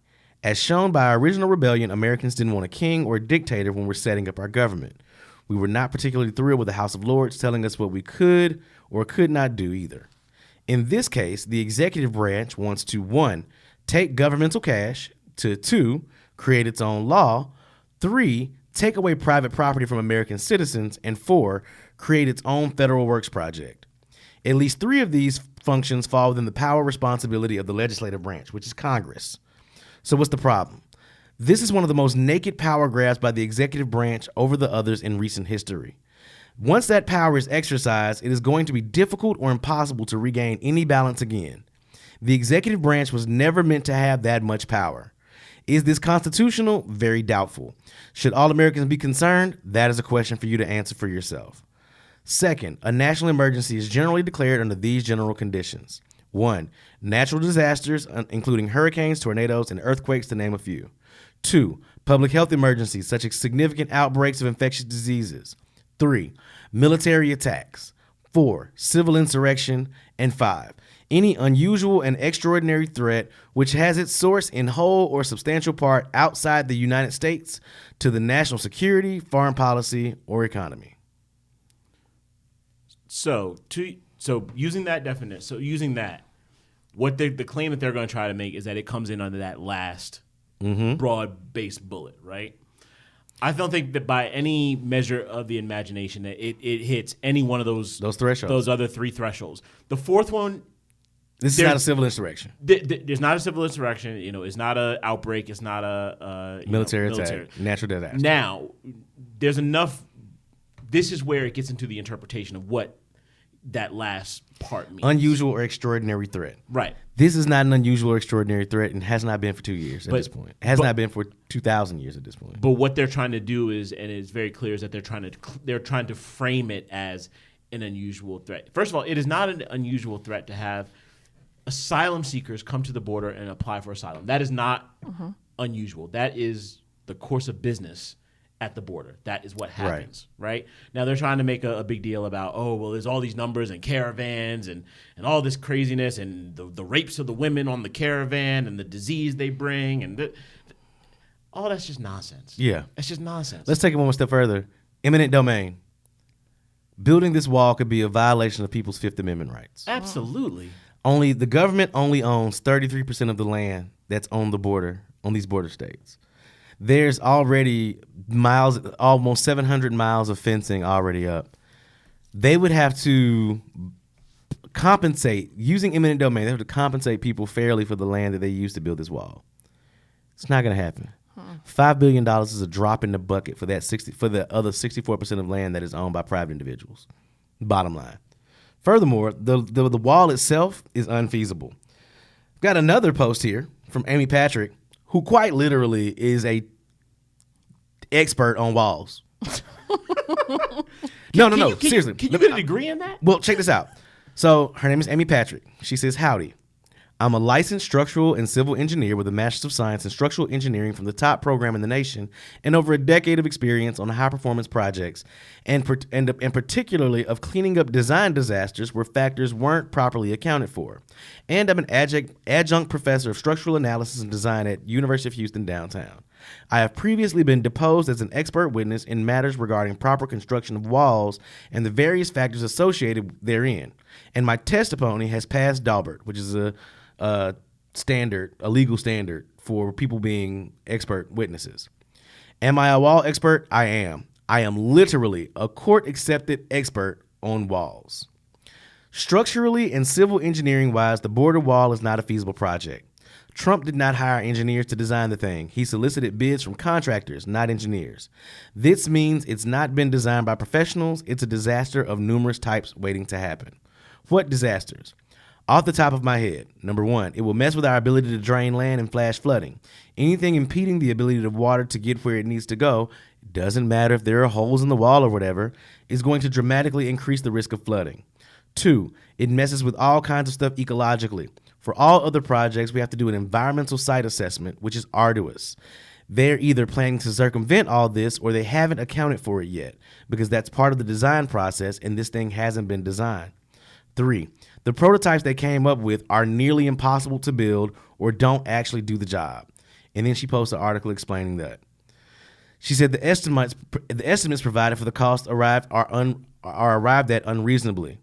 [SPEAKER 2] As shown by our original rebellion, Americans didn't want a king or a dictator when we're setting up our government. We were not particularly thrilled with the House of Lords telling us what we could or could not do either. In this case, the executive branch wants to 1, take governmental cash, to 2, create its own law, 3, take away private property from American citizens, and 4, create its own federal works project. At least 3 of these functions fall within the power responsibility of the legislative branch, which is Congress. So what's the problem? This is one of the most naked power grabs by the executive branch over the others in recent history. Once that power is exercised, it is going to be difficult or impossible to regain any balance again. The executive branch was never meant to have that much power. Is this constitutional? Very doubtful. Should all Americans be concerned? That is a question for you to answer for yourself. Second, a national emergency is generally declared under these general conditions. 1. Natural disasters, including hurricanes, tornadoes, and earthquakes, to name a few. 2. Public health emergencies, such as significant outbreaks of infectious diseases. 3. Military attacks. 4. Civil insurrection. And 5. Any unusual and extraordinary threat which has its source in whole or substantial part outside the United States to the national security, foreign policy, or economy.
[SPEAKER 3] So using that what the claim that they're going to try to make is that it comes in under that last broad-based bullet, right? I don't think that by any measure of the imagination that it hits any one of those
[SPEAKER 2] thresholds,
[SPEAKER 3] those other 3 thresholds. The fourth one,
[SPEAKER 2] this is not a civil insurrection.
[SPEAKER 3] There's not a civil insurrection. It's not an outbreak. It's not a
[SPEAKER 2] military attack, natural disaster.
[SPEAKER 3] Now, there's enough. This is where it gets into the interpretation of what that last part means.
[SPEAKER 2] Unusual or extraordinary threat.
[SPEAKER 3] Right.
[SPEAKER 2] This is not an unusual or extraordinary threat and has not been for 2 years at this point. It has not been for 2,000 years at this point.
[SPEAKER 3] But what they're trying to do is, and it's very clear, is that they're trying to frame it as an unusual threat. First of all, it is not an unusual threat to have asylum seekers come to the border and apply for asylum. That is not unusual. That is the course of business at the border. That is what happens, right? Now they're trying to make a big deal about, there's all these numbers and caravans and all this craziness and the rapes of the women on the caravan and the disease they bring and all that's just nonsense.
[SPEAKER 2] Yeah.
[SPEAKER 3] That's just nonsense.
[SPEAKER 2] Let's take it one step further. Eminent domain. Building this wall could be a violation of people's Fifth Amendment rights.
[SPEAKER 3] Absolutely.
[SPEAKER 2] The government only owns 33% of the land that's on the border, on these border states. There's already almost 700 miles of fencing already up. They would have to compensate, using eminent domain, they have to compensate people fairly for the land that they used to build this wall. It's not going to happen. $5 billion is a drop in the bucket for the other 64% of land that is owned by private individuals. Bottom line. Furthermore, the wall itself is unfeasible. I've got another post here from Amy Patrick, who quite literally is a expert on walls. No, seriously.
[SPEAKER 3] Can you get a degree in that?
[SPEAKER 2] Well, check this out. So her name is Amy Patrick. She says, "Howdy. I'm a licensed structural and civil engineer with a Master's of Science in Structural Engineering from the top program in the nation and over a decade of experience on high-performance projects and particularly of cleaning up design disasters where factors weren't properly accounted for. And I'm an adjunct professor of structural analysis and design at University of Houston downtown. I have previously been deposed as an expert witness in matters regarding proper construction of walls and the various factors associated therein. And my testimony has passed Daubert, which is a legal standard for people being expert witnesses. Am I a wall expert? I am. I am literally a court-accepted expert on walls. Structurally and civil engineering-wise, the border wall is not a feasible project. Trump did not hire engineers to design the thing. He solicited bids from contractors, not engineers. This means it's not been designed by professionals. It's a disaster of numerous types waiting to happen. What disasters? Off the top of my head, number 1, it will mess with our ability to drain land and flash flooding. Anything impeding the ability of water to get where it needs to go, doesn't matter if there are holes in the wall or whatever, is going to dramatically increase the risk of flooding. 2, it messes with all kinds of stuff ecologically. For all other projects, we have to do an environmental site assessment, which is arduous. They're either planning to circumvent all this or they haven't accounted for it yet because that's part of the design process and this thing hasn't been designed. 3, the prototypes they came up with are nearly impossible to build or don't actually do the job. And then she posted an article explaining that. She said the estimates provided for the cost are arrived at unreasonably.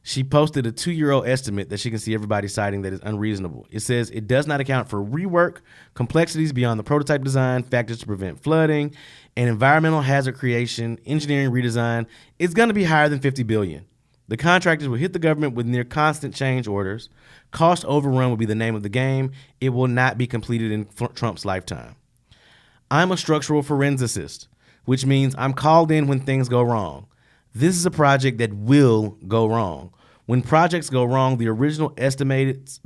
[SPEAKER 2] She posted a 2-year-old estimate that she can see everybody citing that is unreasonable. It says it does not account for rework, complexities beyond the prototype design, factors to prevent flooding, and environmental hazard creation, engineering redesign. It's going to be higher than $50 billion. The contractors will hit the government with near constant change orders. Cost overrun will be the name of the game. It will not be completed in Trump's lifetime. I'm a structural forensicist, which means I'm called in when things go wrong. This is a project that will go wrong. When projects go wrong, the original estimates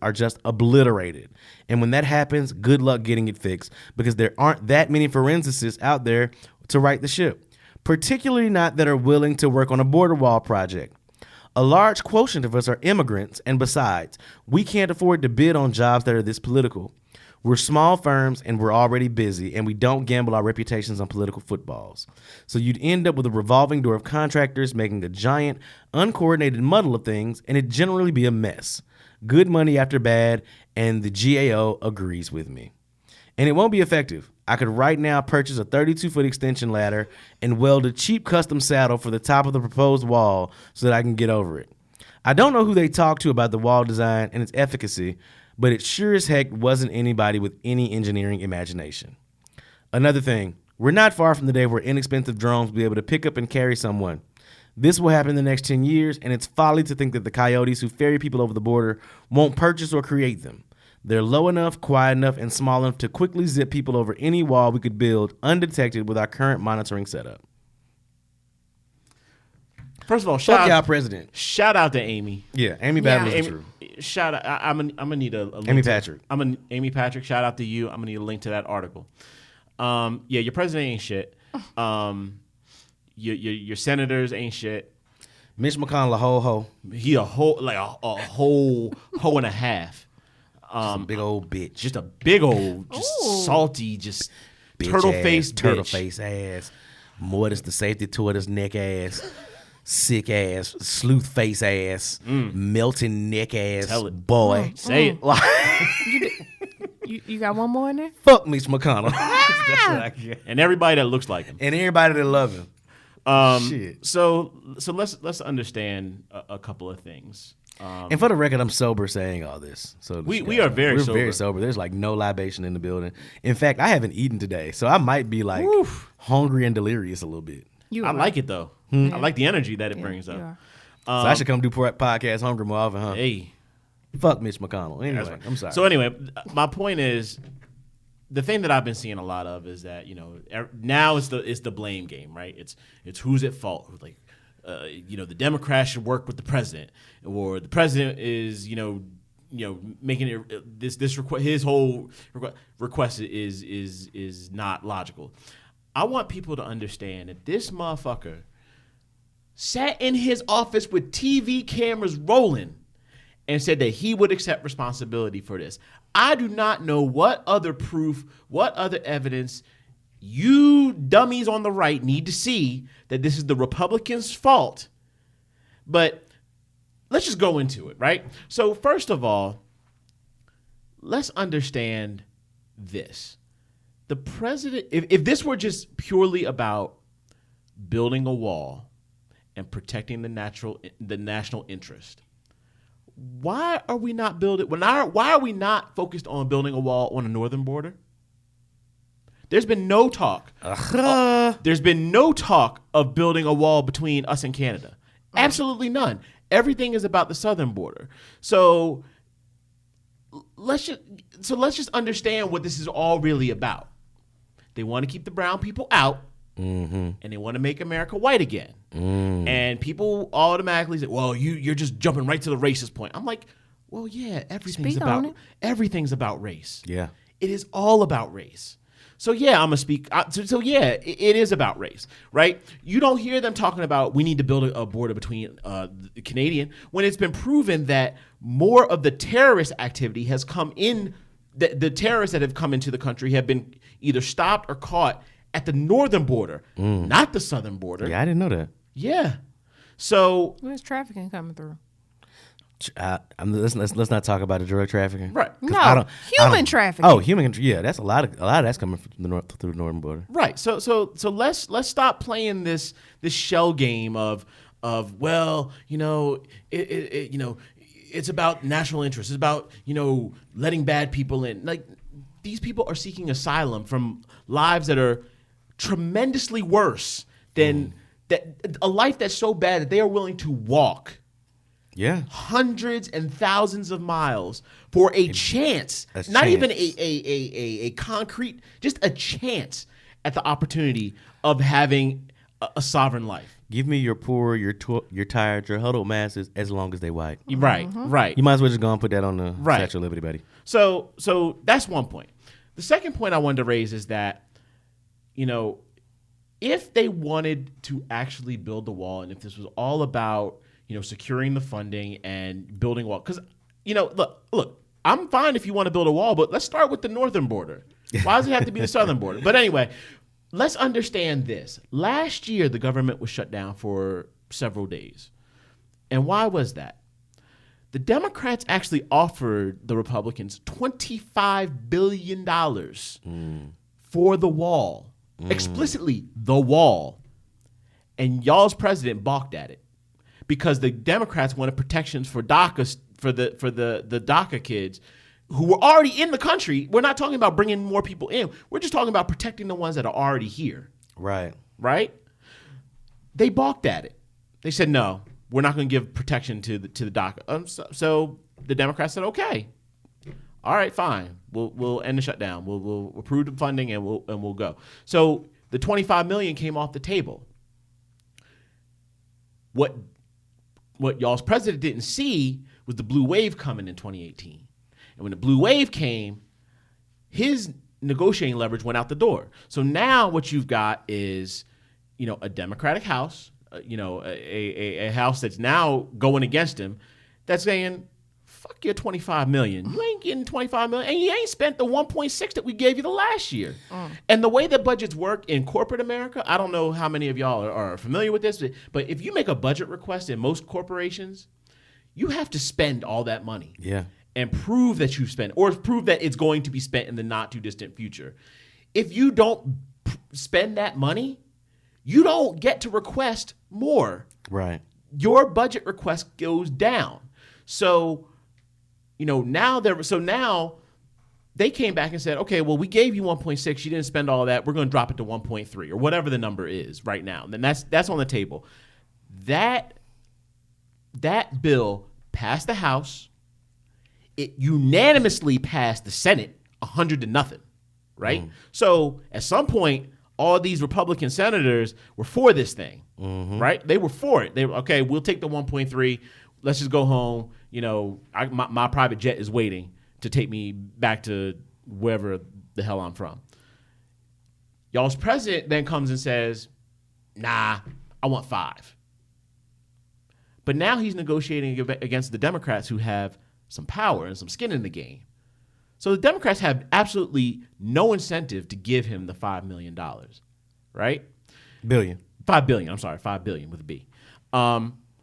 [SPEAKER 2] are just obliterated. And when that happens, good luck getting it fixed because there aren't that many forensicists out there to right the ship, particularly not that are willing to work on a border wall project. A large quotient of us are immigrants, and besides, we can't afford to bid on jobs that are this political. We're small firms, and we're already busy, and we don't gamble our reputations on political footballs. So you'd end up with a revolving door of contractors making a giant, uncoordinated muddle of things, and it'd generally be a mess. Good money after bad, and the GAO agrees with me. And it won't be effective. I could right now purchase a 32-foot extension ladder and weld a cheap custom saddle for the top of the proposed wall so that I can get over it. I don't know who they talked to about the wall design and its efficacy, but it sure as heck wasn't anybody with any engineering imagination. Another thing, we're not far from the day where inexpensive drones will be able to pick up and carry someone. This will happen in the next 10 years, and it's folly to think that the coyotes who ferry people over the border won't purchase or create them. They're low enough, quiet enough, and small enough to quickly zip people over any wall we could build undetected with our current monitoring setup.
[SPEAKER 3] First of all,
[SPEAKER 2] Fuck y'all president.
[SPEAKER 3] Shout out to Amy.
[SPEAKER 2] Yeah, Amy Battle is true.
[SPEAKER 3] Shout out. I'm gonna need a link
[SPEAKER 2] Amy Patrick.
[SPEAKER 3] Amy Patrick. Shout out to you. I'm gonna need a link to that article. Yeah, your president ain't shit. Your senators ain't shit.
[SPEAKER 2] Mitch McConnell a whole hoe.
[SPEAKER 3] He a whole whole hoe and a half.
[SPEAKER 2] Just a big old bitch.
[SPEAKER 3] Just a big old, just salty, just
[SPEAKER 2] bitch
[SPEAKER 3] turtle
[SPEAKER 2] ass,
[SPEAKER 3] face
[SPEAKER 2] ass, mortis the safety tortoise neck ass, sick ass, sleuth face ass, melting neck ass.
[SPEAKER 3] Tell it.
[SPEAKER 2] Boy.
[SPEAKER 3] Say it.
[SPEAKER 1] You got one more in there?
[SPEAKER 2] Fuck Mitch McConnell. That's what I get.
[SPEAKER 3] And everybody that looks like him.
[SPEAKER 2] And everybody that love him. Shit.
[SPEAKER 3] So let's understand a couple of things.
[SPEAKER 2] And for the record, I'm sober saying all this. So
[SPEAKER 3] we are very sober.
[SPEAKER 2] We're very sober. There's like no libation in the building. In fact, I haven't eaten today, so I might be like hungry and delirious a little bit.
[SPEAKER 3] I like it though. I like the energy that it brings up.
[SPEAKER 2] So I should come do podcast hungry more often, huh?
[SPEAKER 3] Hey,
[SPEAKER 2] fuck Mitch McConnell. Anyway, right. I'm sorry.
[SPEAKER 3] So anyway, my point is, the thing that I've been seeing a lot of is that now it's the blame game, right? It's who's at fault. Like, the Democrats should work with the president, or the president is making it his whole request is not logical. I want people to understand that this motherfucker sat in his office with TV cameras rolling and said that he would accept responsibility for this. I do not know what other proof, what other evidence you dummies on the right need to see that this is the Republicans' fault. But let's just go into it, right? So first of all, let's understand this. The president, if this were just purely about building a wall and protecting the national interest, why are we not why are we not focused on building a wall on the northern border? There's been no talk. There's been no talk of building a wall between us and Canada. Absolutely none. Everything is about the southern border. So let's just understand what this is all really about. They want to keep the brown people out, and they want to make America white again. And people automatically say, "Well, you're just jumping right to the racist point." I'm like, "Well, yeah, everything's about race.
[SPEAKER 2] Yeah,
[SPEAKER 3] it is all about race." So yeah, I'm gonna speak. So yeah, it is about race, right? You don't hear them talking about we need to build a border between the Canadian when it's been proven that more of the terrorist activity has come in. The terrorists that have come into the country have been either stopped or caught at the northern border, not the southern border.
[SPEAKER 2] Yeah, I didn't know that.
[SPEAKER 3] Yeah. So
[SPEAKER 1] where's trafficking coming through?
[SPEAKER 2] Let's not talk about the drug trafficking.
[SPEAKER 3] Right.
[SPEAKER 1] No, human trafficking.
[SPEAKER 2] Oh, human. Yeah, that's a lot of that's coming from through the northern border.
[SPEAKER 3] Right. So let's stop playing this shell game of well, it's about national interest. It's about, letting bad people in. Like, these people are seeking asylum from lives that are tremendously worse than a life that's so bad that they are willing to walk hundreds and thousands of miles for a chance. Not even a concrete, just a chance at the opportunity of having a sovereign life.
[SPEAKER 2] Give me your poor, your tired, your huddled masses as long as they white.
[SPEAKER 3] Right, right.
[SPEAKER 2] You might as well just go and put that on the Statue of Liberty, buddy.
[SPEAKER 3] So that's one point. The second point I wanted to raise is that, if they wanted to actually build the wall, and if this was all about, securing the funding and building a wall. Because, look, I'm fine if you want to build a wall, but let's start with the northern border. Why does it have to be the southern border? But anyway, let's understand this. Last year, the government was shut down for several days. And why was that? The Democrats actually offered the Republicans $25 billion for the wall. Explicitly, the wall. And y'all's president balked at it because the Democrats wanted protections for DACA, for the DACA kids who were already in the country. We're not talking about bringing more people in. We're just talking about protecting the ones that are already here.
[SPEAKER 2] Right.
[SPEAKER 3] They balked at it. They said, no, we're not going to give protection to the DACA. So the Democrats said, okay, all right, fine. We'll end the shutdown. We'll approve the funding and we'll go. So the $25 million came off the table. What y'all's president didn't see was the blue wave coming in 2018. And when the blue wave came, his negotiating leverage went out the door. So now what you've got is, a Democratic House, a House that's now going against him, that's saying, fuck your $25 million. You ain't getting $25 million, and you ain't spent the $1.6 that we gave you the last year. And the way that budgets work in corporate America, I don't know how many of y'all are familiar with this, but if you make a budget request in most corporations, you have to spend all that money.
[SPEAKER 2] Yeah.
[SPEAKER 3] And prove that you've spent, or prove that it's going to be spent in the not too distant future. If you don't spend that money, you don't get to request more.
[SPEAKER 2] Right.
[SPEAKER 3] Your budget request goes down. So, now they came back and said, okay, well, we gave you 1.6. You didn't spend all of that. We're going to drop it to 1.3 or whatever the number is right now. And that's on the table. That bill passed the House. It unanimously passed the Senate 100-0, right? So at some point, all these Republican senators were for this thing, right? They were for it. They were, okay, we'll take the 1.3. Let's just go home. My private jet is waiting to take me back to wherever the hell I'm from. Y'all's president then comes and says, nah, I want 5. But now he's negotiating against the Democrats who have some power and some skin in the game. So the Democrats have absolutely no incentive to give him the $5 million, right?
[SPEAKER 2] Billion.
[SPEAKER 3] $5 billion. I'm sorry, $5 billion with a B.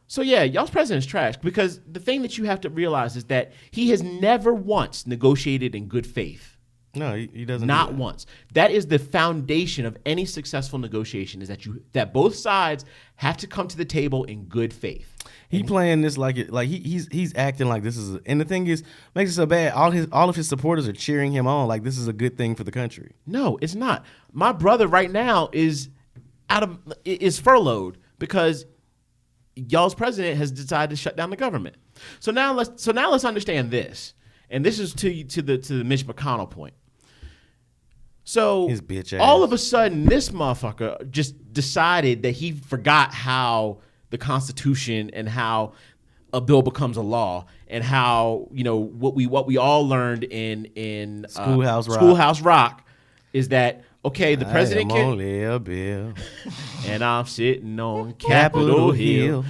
[SPEAKER 3] So yeah, y'all's president is trash because the thing that you have to realize is that he has never once negotiated in good faith.
[SPEAKER 2] No, he doesn't.
[SPEAKER 3] Not once. That is the foundation of any successful negotiation, is that both sides have to come to the table in good faith.
[SPEAKER 2] He playing this he's acting like this is, and the thing is, makes it so bad. All of his supporters are cheering him on like this is a good thing for the country.
[SPEAKER 3] No, it's not. My brother right now is furloughed because y'all's president has decided to shut down the government. So now let's understand this, and this is to the Mitch McConnell point. So
[SPEAKER 2] his bitch ass.
[SPEAKER 3] All of a sudden, this motherfucker just decided that he forgot how the Constitution and how a bill becomes a law, and how what we all learned in Schoolhouse Rock is that okay, the president can
[SPEAKER 2] only a bill,
[SPEAKER 3] and I'm sitting on Capitol Hill.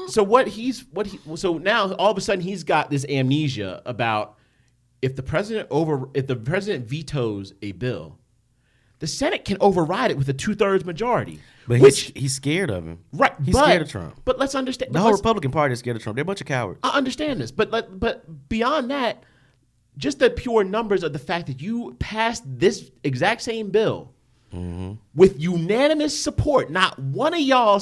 [SPEAKER 3] So now all of a sudden he's got this amnesia about if the president vetoes a bill, the Senate can override it with a 2/3 majority.
[SPEAKER 2] But he's scared of him.
[SPEAKER 3] Right.
[SPEAKER 2] He's scared of Trump.
[SPEAKER 3] But let's understand.
[SPEAKER 2] The whole Republican Party is scared of Trump. They're a bunch of cowards.
[SPEAKER 3] I understand this. But beyond that, just the pure numbers of the fact that you passed this exact same bill with unanimous support, not one of y'all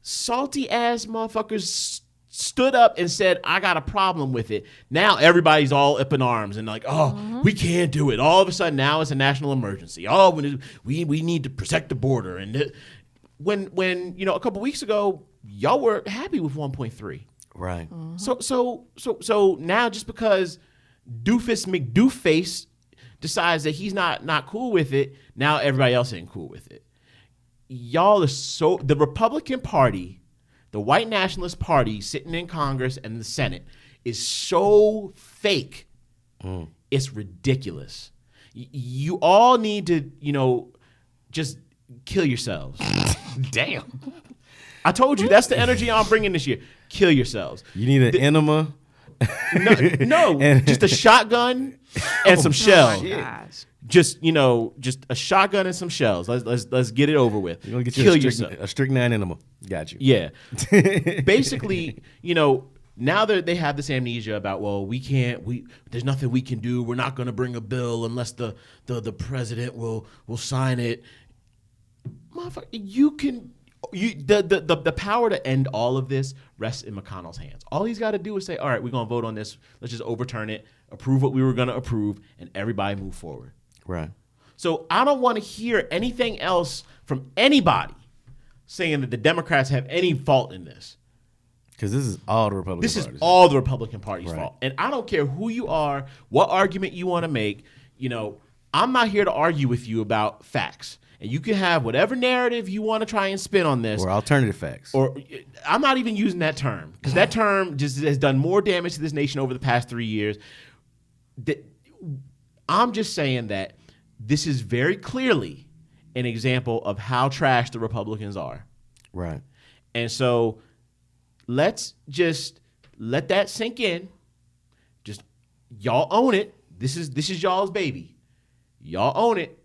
[SPEAKER 3] salty ass motherfuckers stood up and said, I got a problem with it. Now everybody's all up in arms and like, we can't do it. All of a sudden now it's a national emergency. We need to protect the border. And when a couple weeks ago, y'all were happy with 1.3.
[SPEAKER 2] Right.
[SPEAKER 3] So now just because Doofus McDoofface decides that he's not cool with it, now everybody else ain't cool with it. Y'all are the Republican Party, the white nationalist party sitting in Congress and the Senate is so fake. It's ridiculous. You all need to, just kill yourselves.
[SPEAKER 2] Damn.
[SPEAKER 3] I told you that's the energy I'm bringing this year. Kill yourselves.
[SPEAKER 2] You need an enema.
[SPEAKER 3] No, just a shotgun and some shells.
[SPEAKER 1] Gosh.
[SPEAKER 3] Just just a shotgun and some shells. Let's get it over with.
[SPEAKER 2] You're gonna get
[SPEAKER 3] Kill
[SPEAKER 2] you
[SPEAKER 3] yourself.
[SPEAKER 2] a strychnine enema. Got you.
[SPEAKER 3] Yeah. Basically, now that they have this amnesia about, well, there's nothing we can do. We're not going to bring a bill unless the president will sign it. Motherfucker, the power to end all of this rests in McConnell's hands. All he's got to do is say, all right, we're going to vote on this. Let's just overturn it, approve what we were going to approve, and everybody move forward.
[SPEAKER 2] Right.
[SPEAKER 3] So I don't want to hear anything else from anybody saying that the Democrats have any fault in this.
[SPEAKER 2] Because this is all the Republican
[SPEAKER 3] This
[SPEAKER 2] parties.
[SPEAKER 3] is all the Republican Party's
[SPEAKER 2] Right.
[SPEAKER 3] fault. And I don't care who you are, what argument you want to make. I'm not here to argue with you about facts. And you can have whatever narrative you want to try and spin on this.
[SPEAKER 2] Or alternative facts.
[SPEAKER 3] Or I'm not even using that term, because that term just has done more damage to this nation over the past 3 years. I'm just saying that this is very clearly an example of how trash the Republicans are.
[SPEAKER 2] Right.
[SPEAKER 3] And so let's just let that sink in. Just y'all own it. This is y'all's baby. Y'all own it.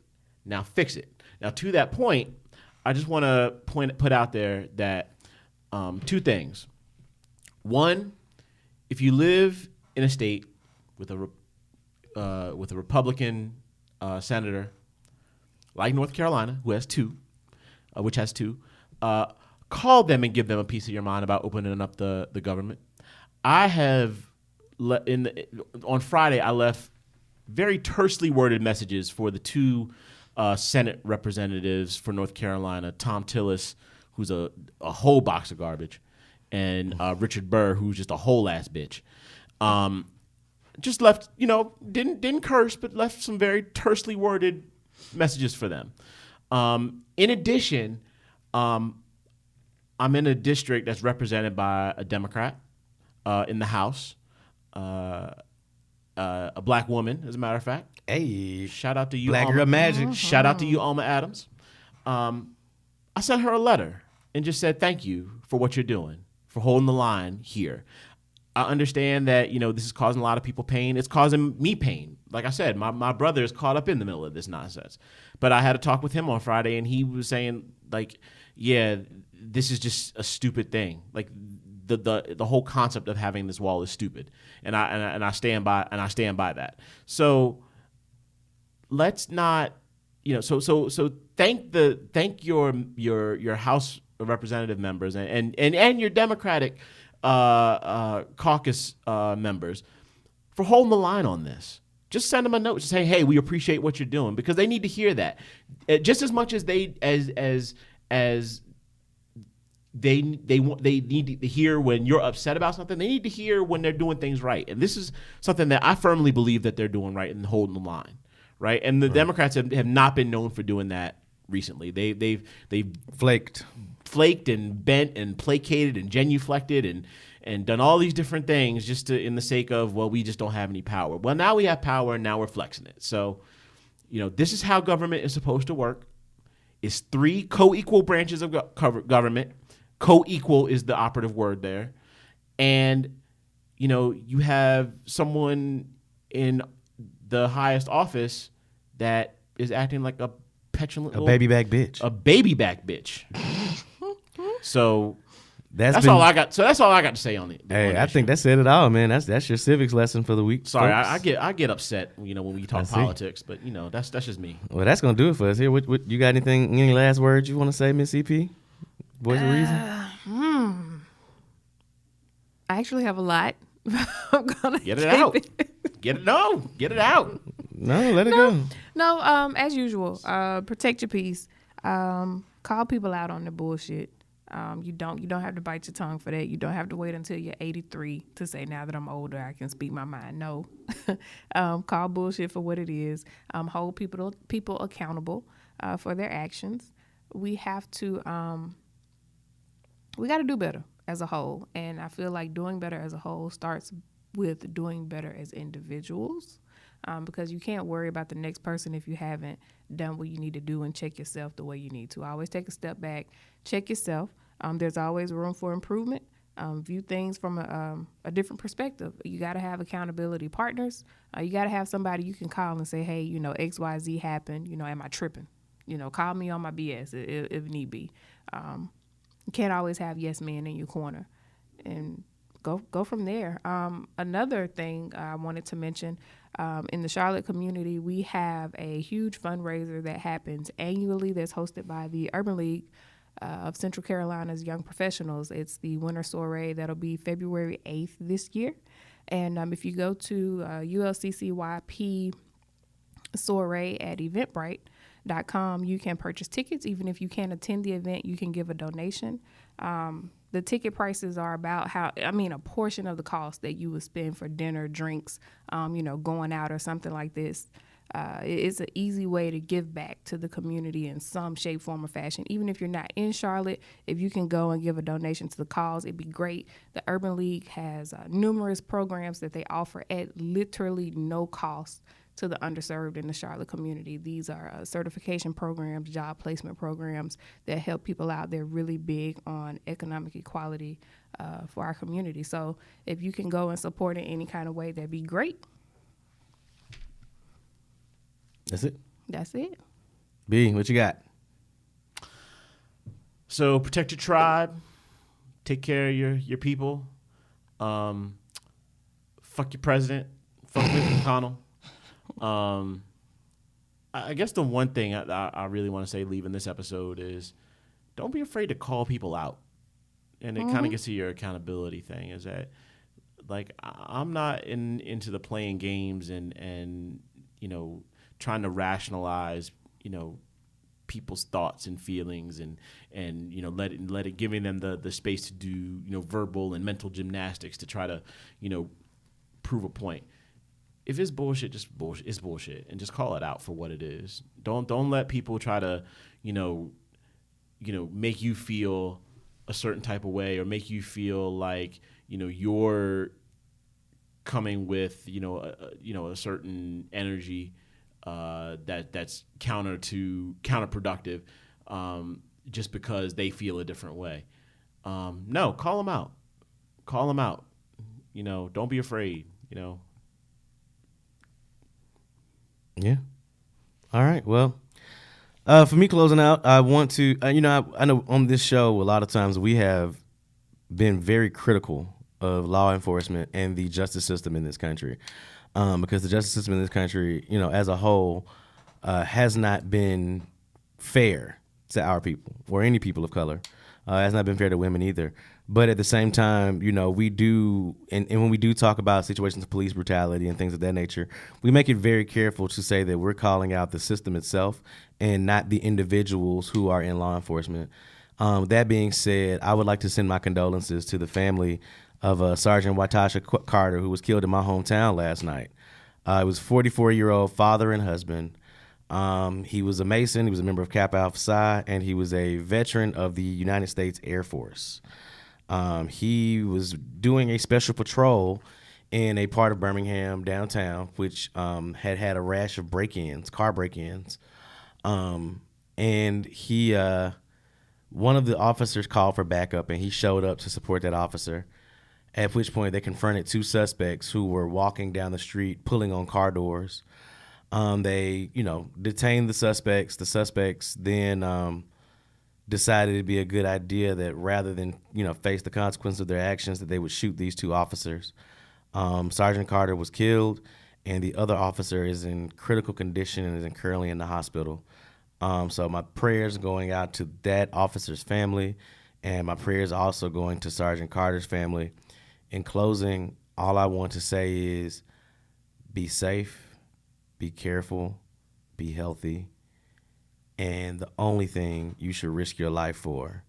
[SPEAKER 3] Now fix it. Now to that point, I just want to put out there that two things. One, if you live in a state with a Republican senator like North Carolina, which has two, call them and give them a piece of your mind about opening up the government. I have on Friday I left very tersely worded messages for the two Senate representatives for North Carolina, Tom Tillis, who's a whole box of garbage, and Richard Burr, who's just a whole ass bitch. Just left, didn't curse, but left some very tersely worded messages for them. In addition, I'm in a district that's represented by a Democrat in the House, a black woman, as a matter of fact.
[SPEAKER 2] Hey,
[SPEAKER 3] shout out to you,
[SPEAKER 2] Black Girl Magic.
[SPEAKER 3] Shout out to you, Alma Adams. I sent her a letter and just said thank you for what you're doing, for holding the line here. I understand that this is causing a lot of people pain. It's causing me pain. Like I said, my brother is caught up in the middle of this nonsense. But I had a talk with him on Friday, and he was saying, like, yeah, this is just a stupid thing. Like the whole concept of having this wall is stupid, and I stand by that. So let's not, so thank your House of Representative members and your Democratic caucus members for holding the line on this. Just send them a note to say, hey, we appreciate what you're doing, because they need to hear that. Just as much as they need to hear when you're upset about something, they need to hear when they're doing things right. And this is something that I firmly believe that they're doing right and holding the line, right? And the Democrats have not been known for doing that recently. They've
[SPEAKER 2] flaked
[SPEAKER 3] and bent and placated and genuflected and done all these different things just in the sake of, well, we just don't have any power. Well, now we have power, and now we're flexing it. So, this is how government is supposed to work. It's 3 co-equal branches of government. Co-equal is the operative word there. And, you have someone in the highest office that is acting like a petulant
[SPEAKER 2] baby back bitch.
[SPEAKER 3] A baby back bitch. So
[SPEAKER 2] that's
[SPEAKER 3] all I got. So that's all I got to say on it.
[SPEAKER 2] Hey, I think that said it all, man. That's your civics lesson for the week.
[SPEAKER 3] Sorry, I get upset, when we talk politics, but that's just me.
[SPEAKER 2] Well, that's gonna do it for us here. What you got any last words you want to say, Miss CP? Voice of reason.
[SPEAKER 1] I actually have a lot. I'm gonna
[SPEAKER 3] get it out. Get it out.
[SPEAKER 2] No, let it go.
[SPEAKER 1] No, as usual, protect your peace. Call people out on the bullshit. You don't have to bite your tongue for that. You don't have to wait until you're 83 to say, now that I'm older, I can speak my mind. No. Call bullshit for what it is. Hold people accountable for their actions. We have to we got to do better as a whole. And I feel like doing better as a whole starts with doing better as individuals. Because you can't worry about the next person if you haven't done what you need to do and check yourself the way you need to. Always take a step back, check yourself. There's always room for improvement. View things from a different perspective. You got to have accountability partners. You got to have somebody you can call and say, hey, you know, XYZ happened. You know, am I tripping? You know, call me on my BS if need be. You can't always have yes men in your corner, and go from there. Another thing I wanted to mention, in the Charlotte community, we have a huge fundraiser that happens annually that's hosted by the Urban League of Central Carolina's Young Professionals. It's the winter soiree that'll be February 8th this year. And if you go to ULCCYP soiree at eventbrite.com, you can purchase tickets. Even if you can't attend the event, you can give a donation. The ticket prices are about a portion of the cost that you would spend for dinner, drinks, going out or something like this. It's an easy way to give back to the community in some shape, form, or fashion. Even if you're not in Charlotte, if you can go and give a donation to the cause, it'd be great. The Urban League has numerous programs that they offer at literally no cost to the underserved in the Charlotte community. These are certification programs, job placement programs that help people out. They're really big on economic equality for our community. So if you can go and support in any kind of way, that'd be great. That's it.
[SPEAKER 2] B, what you got?
[SPEAKER 3] So protect your tribe, take care of your people. Fuck your president. Fuck Mitch McConnell. I guess the one thing I really want to say leaving this episode is don't be afraid to call people out. And it kind of gets to your accountability thing, is that, like, I'm not into the playing games and trying to rationalize, people's thoughts and feelings and let it giving them the space to do, verbal and mental gymnastics to try to, prove a point. If it's bullshit, just bullshit. It's bullshit, and just call it out for what it is. Don't let people try to, make you feel a certain type of way or make you feel like you're coming with a certain energy that's counterproductive just because they feel a different way. No, call them out. Call them out. Don't be afraid.
[SPEAKER 2] Yeah. All right. Well, for me closing out, I want to, I know on this show, a lot of times we have been very critical of law enforcement and the justice system in this country, because the justice system in this country, as a whole, has not been fair to our people or any people of color. Has not been fair to women either. But at the same time, we do, and when we do talk about situations of police brutality and things of that nature, we make it very careful to say that we're calling out the system itself and not the individuals who are in law enforcement. That being said, I would like to send my condolences to the family of Sergeant Watasha Carter, who was killed in my hometown last night. He was a 44-year-old father and husband. He was a Mason, he was a member of Kappa Alpha Psi, and he was a veteran of the United States Air Force. He was doing a special patrol in a part of Birmingham downtown, which had a rash of car break-ins. And he, one of the officers called for backup, and he showed up to support that officer, at which point they confronted two suspects who were walking down the street, pulling on car doors. They, detained the suspects. The suspects then decided it'd be a good idea that rather than, face the consequence of their actions, that they would shoot these two officers. Sergeant Carter was killed, and the other officer is in critical condition and is currently in the hospital. So my prayers are going out to that officer's family, and my prayers are also going to Sergeant Carter's family. In closing, all I want to say is be safe, be careful, be healthy. And the only thing you should risk your life for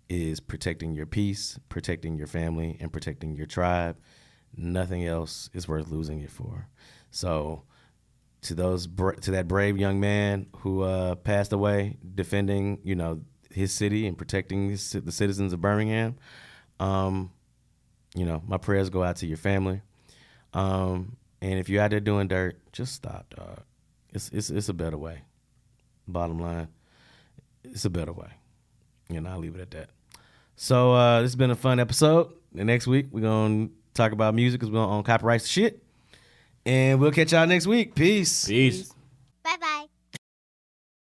[SPEAKER 2] is protecting your peace, protecting your family, and protecting your tribe. Nothing else is worth losing it for. So to that brave young man who passed away defending, his city and protecting the citizens of Birmingham, my prayers go out to your family. And if you're out there doing dirt, just stop, dog. It's a better way. Bottom line, it's a better way. I'll leave it at that. So this has been a fun episode. And next week we're gonna talk about music because we're on copyright shit. And we'll catch y'all next week. Peace.
[SPEAKER 3] Peace.